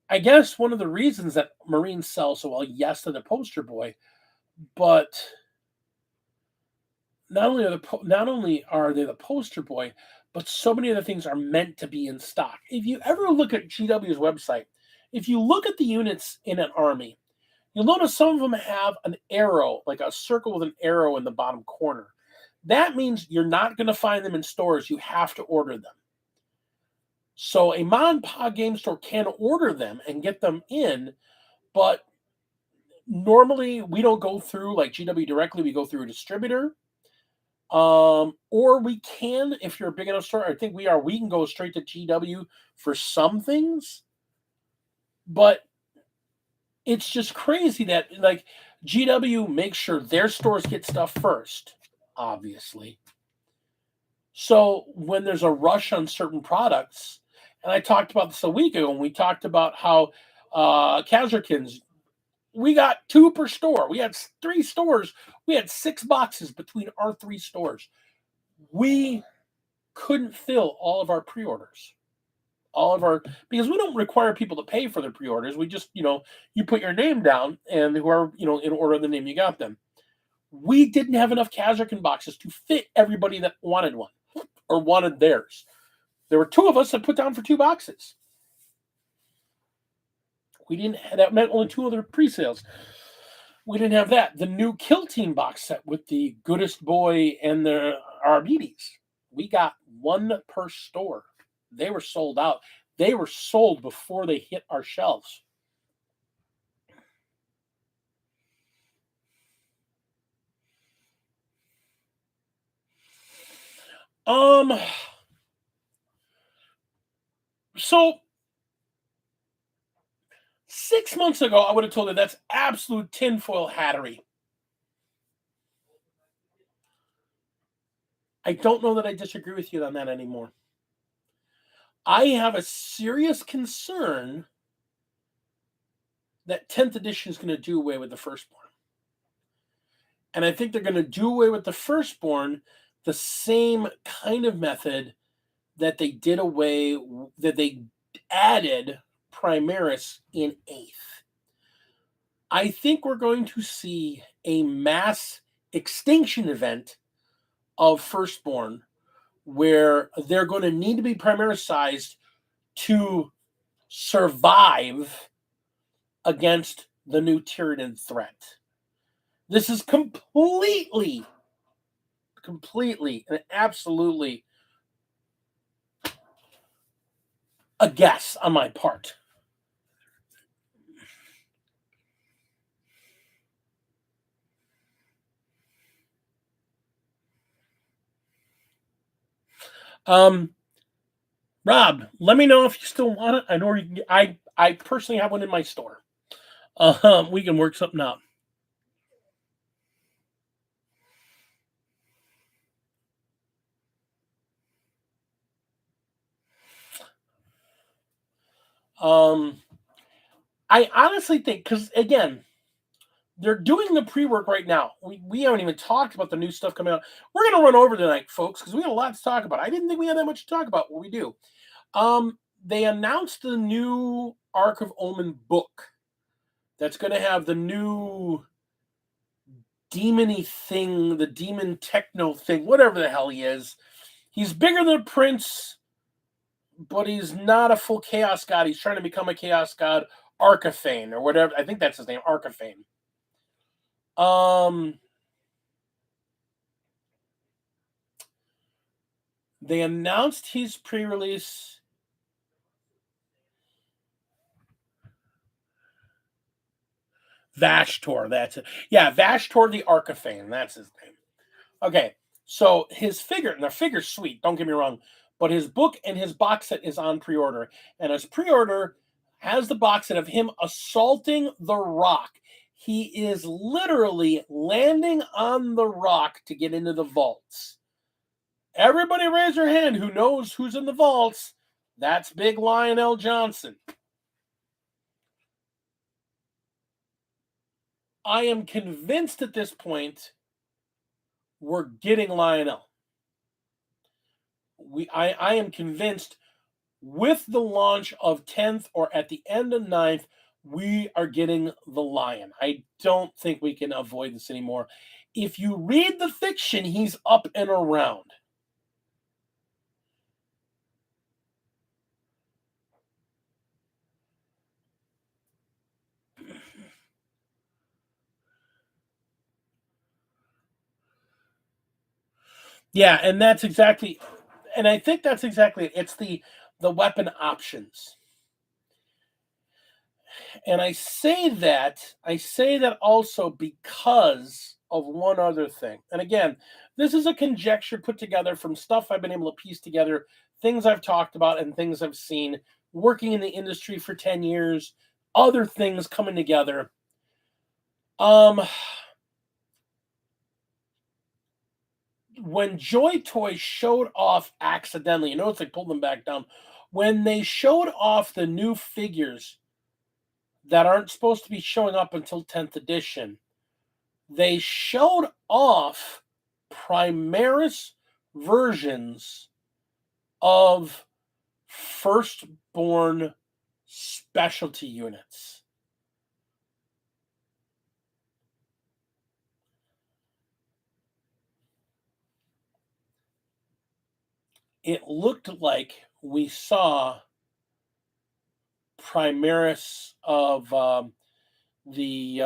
I guess one of the reasons that Marines sell so well, yes, to the poster boy, but not only are they the poster boy, but so many of the things are meant to be in stock. If you ever look at GW's website, if you look at the units in an army, you'll notice some of them have an arrow, like a circle with an arrow in the bottom corner. That means you're not going to find them in stores. You have to order them. So a mom and pop game store can order them and get them in, but normally we don't go through like GW directly. We go through a distributor. Or we can, if you're a big enough store, I think we can go straight to GW for some things, but it's just crazy that like GW makes sure their stores get stuff first, obviously. So when there's a rush on certain products, and I talked about this a week ago, and we talked about how Kazarkins, we got 2 per store. We had 3 stores. We had 6 boxes between our 3 stores. We couldn't fill all of our pre-orders. Because we don't require people to pay for their pre-orders. We just, you put your name down and whoever, in order of the name you got them. We didn't have enough Kazarkin boxes to fit everybody that wanted one or wanted theirs. There were 2 of us that put down for 2 boxes. We didn't have, that meant only 2 other pre-sales. We didn't have that. The new Kill Team box set with the Goodest Boy and the Arbides. We got 1 per store. They were sold out. They were sold before they hit our shelves. So 6 months ago, I would have told you that's absolute tinfoil hattery. I don't know that I disagree with you on that anymore. I have a serious concern that 10th edition is going to do away with the Firstborn. And I think they're going to do away with the Firstborn the same kind of method that they added Primaris in 8th. I think we're going to see a mass extinction event of Firstborn where they're going to need to be Primarisized to survive against the new Tyranid threat. This is completely and absolutely a guess on my part. Rob, let me know if you still want it. I know you can, I personally have one in my store. We can work something out. I honestly think, because again, they're doing the pre-work right now. We haven't even talked about the new stuff coming out. We're going to run over tonight, folks, because we got a lot to talk about. I didn't think we had that much to talk about. What we do. They announced the new Ark of Omen book that's going to have the new demony thing, the demon techno thing, whatever the hell he is. He's bigger than a prince, but he's not a full chaos god. He's trying to become a chaos god, Arcaphane, or whatever. I think that's his name, Arcaphane. They announced his pre-release. Vashtor, that's it. Yeah, Vashtor the Arcaphane, that's his name. Okay, so his figure, and the figure's sweet, don't get me wrong, but his book and his box set is on pre-order. And his pre-order has the box set of him assaulting the rock. He is literally landing on the rock to get into the vaults. Everybody raise your hand who knows who's in the vaults. That's Big Lionel Johnson. I am convinced at this point we're getting Lionel. I am convinced with the launch of 10th or at the end of 9th, we are getting the Lion. I don't think we can avoid this anymore. If you read the fiction, he's up and around. Yeah, and that's exactly, and I think that's exactly, it's the weapon options. And I say that also because of one other thing. And again, this is a conjecture put together from stuff I've been able to piece together, things I've talked about and things I've seen working in the industry for 10 years, other things coming together. When Joy Toy showed off accidentally, you notice they pulled them back down. When they showed off the new figures that aren't supposed to be showing up until 10th edition, they showed off Primaris versions of Firstborn specialty units. It looked like we saw Primaris of the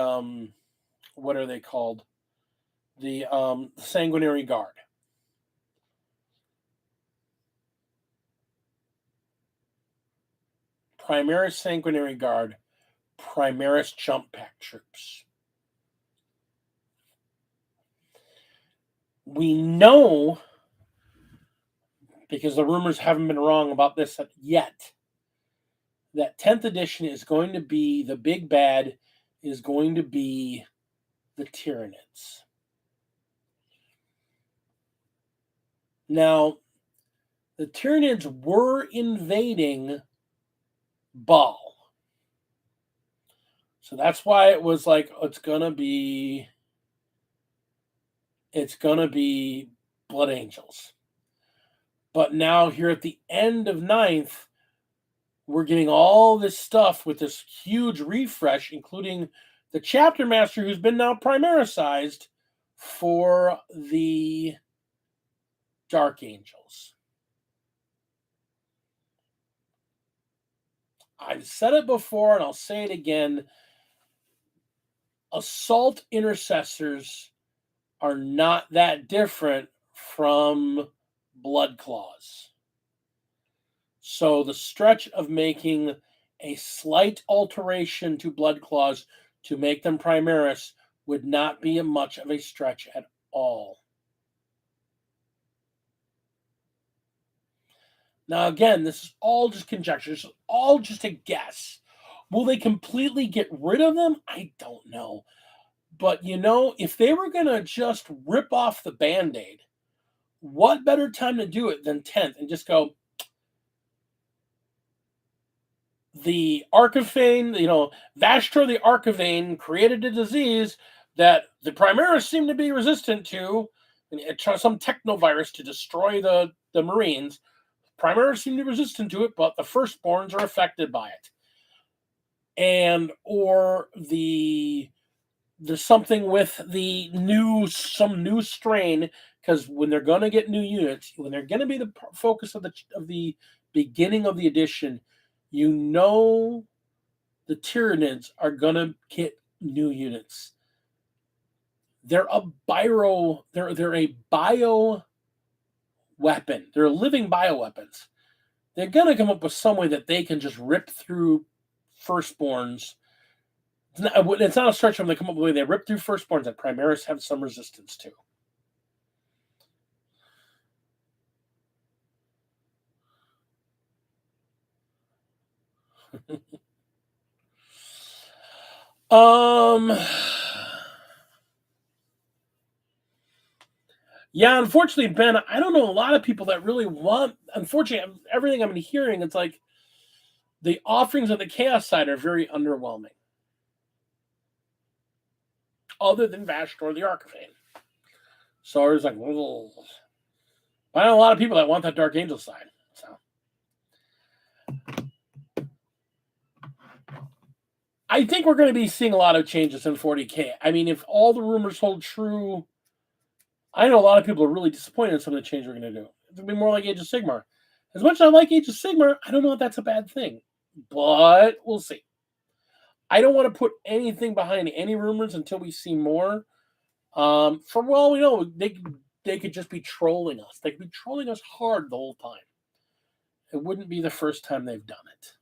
what are they called? The Sanguinary Guard. Primaris Sanguinary Guard, Primaris Jump Pack Troops. We know, because the rumors haven't been wrong about this yet, that 10th edition is going to be, the big bad is going to be the Tyranids. Now, the Tyranids were invading Baal. So that's why it was like, it's gonna be Blood Angels. But now here at the end of 9th, we're getting all this stuff with this huge refresh, including the Chapter Master, who's been now Primarisized for the Dark Angels. I've said it before, and I'll say it again. Assault Intercessors are not that different from Blood Claws. So the stretch of making a slight alteration to Blood Claws to make them Primaris would not be much of a stretch at all. Now, again, this is all just conjecture. This is all just a guess. Will they completely get rid of them? I don't know. But, if they were going to just rip off the Band-Aid, what better time to do it than 10th and just go, the Archivane, Vashtor the Archivane created a disease that the Primaris seem to be resistant to, and some technovirus to destroy the Marines. Primaris seem to be resistant to it, but the Firstborns are affected by it. Or the something with some new strain, because when they're going to get new units, when they're going to be the focus of the beginning of the edition, the Tyranids are going to get new units. They're a bio weapon. They're living bioweapons. They're going to come up with some way that they can just rip through Firstborns. It's not a stretch for them to come up with a way they rip through Firstborns that Primaris have some resistance to. Yeah, unfortunately, Ben, I don't know a lot of people that really want. Unfortunately, everything I'm hearing, it's like the offerings of the Chaos side are very underwhelming. Other than Vashtor the Archivane. So it's like, well, I know a lot of people that want that Dark Angel side. So I think we're going to be seeing a lot of changes in 40K. I mean, if all the rumors hold true, I know a lot of people are really disappointed in some of the changes we're going to do. It's going to be more like Age of Sigmar. As much as I like Age of Sigmar, I don't know if that's a bad thing. But we'll see. I don't want to put anything behind any rumors until we see more. For all we know, they could just be trolling us. They could be trolling us hard the whole time. It wouldn't be the first time they've done it.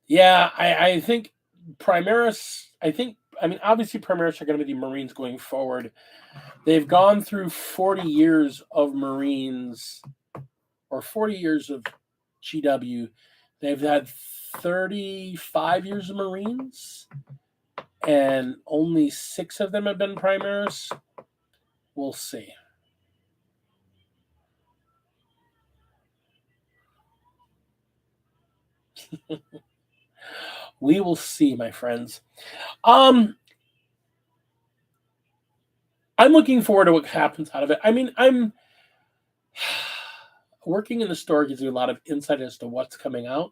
Yeah, I think Primaris, obviously Primaris are going to be the Marines going forward. They've gone through 40 years of Marines, or 40 years of GW. They've had 35 years of Marines, and only 6 of them have been Primaris. We'll see. We will see, my friends. I'm looking forward to what happens out of it. I mean, I'm working in the store gives you a lot of insight as to what's coming out.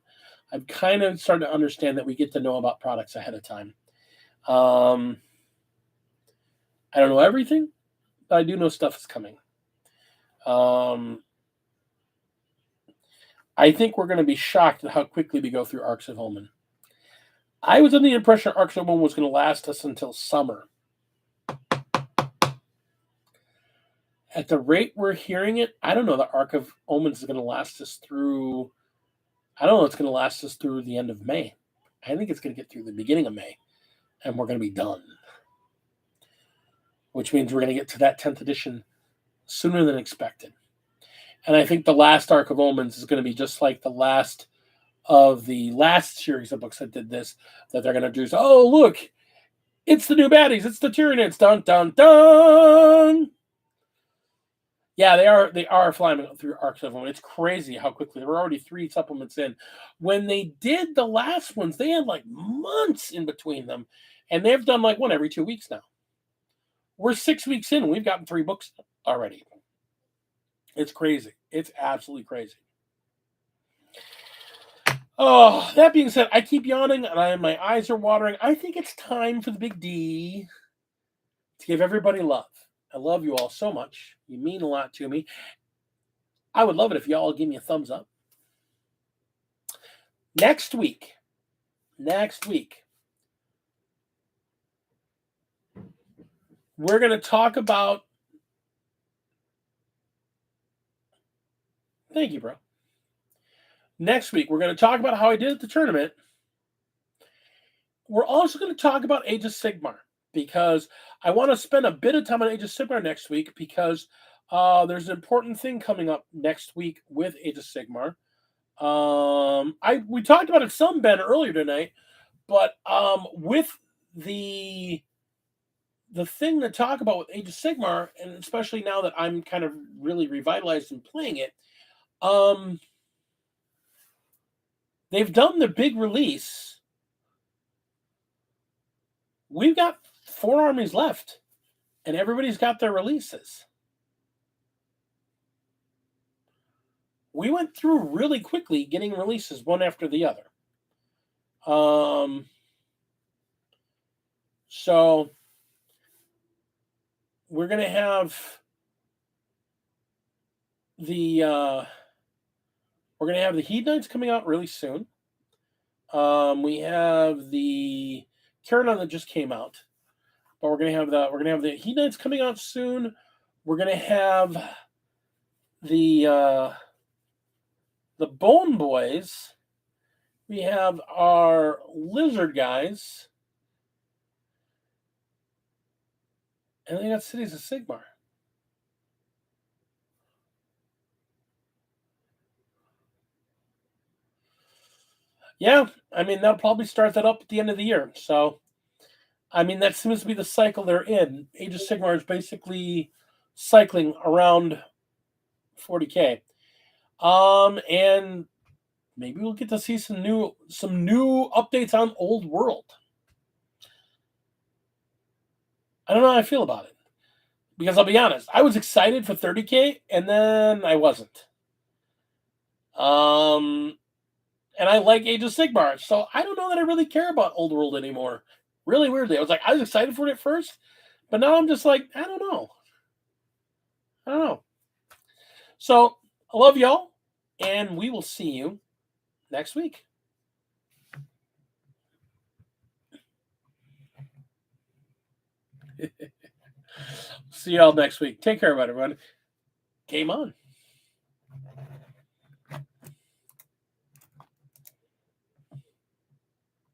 I've kind of started to understand that we get to know about products ahead of time. I don't know everything, but I do know stuff is coming. I think we're going to be shocked at how quickly we go through Arcs of Omen. I was under the impression Arcs of Omen was going to last us until summer. At the rate we're hearing it, I don't know that Arc of Omens is going to last us through. I don't know it's going to last us through the end of May. I think it's going to get through the beginning of May, and we're going to be done. Which means we're going to get to that 10th edition sooner than expected. And I think the last Arc of Omens is going to be just like the last of the last series of books that did this, that they're going to do. Oh, look, it's the new baddies. It's the Tyranids. Dun, dun, dun. Yeah, they are flying through Arcs of Omens. It's crazy how quickly. There were already 3 supplements in. When they did the last ones, they had like months in between them. And they've done like one every 2 weeks now. We're 6 weeks in, and we've gotten 3 books already. It's crazy. It's absolutely crazy. Oh, that being said, I keep yawning and my eyes are watering. I think it's time for the big D to give everybody love. I love you all so much. You mean a lot to me. I would love it if y'all give me a thumbs up. Next week, we're going to talk about... Thank you, bro. Next week, we're going to talk about how I did at the tournament. We're also going to talk about Age of Sigmar, because I want to spend a bit of time on Age of Sigmar next week, because there's an important thing coming up next week with Age of Sigmar. We talked about it some, Ben, earlier tonight, but with the thing to talk about with Age of Sigmar, and especially now that I'm kind of really revitalized in playing it, they've done the big release. We've got 4 armies left, and everybody's got their releases. We went through really quickly getting releases one after the other. So we're going to have the Hedonites coming out really soon. We have the Caradon that just came out, but we're gonna have the Hedonites coming out soon. We're gonna have the Bone Boys. We have our Lizard guys, and they got Cities of Sigmar. Yeah, I mean, they'll probably start that up at the end of the year. So, I mean, that seems to be the cycle they're in. Age of Sigmar is basically cycling around 40K. And maybe we'll get to see some new updates on Old World. I don't know how I feel about it, because I'll be honest, I was excited for 30K, and then I wasn't. And I like Age of Sigmar, so I don't know that I really care about Old World anymore. Really weirdly, I was excited for it at first, but now I'm just like, I don't know. So I love y'all, and we will see you next week. See y'all next week. Take care, everyone. Game on.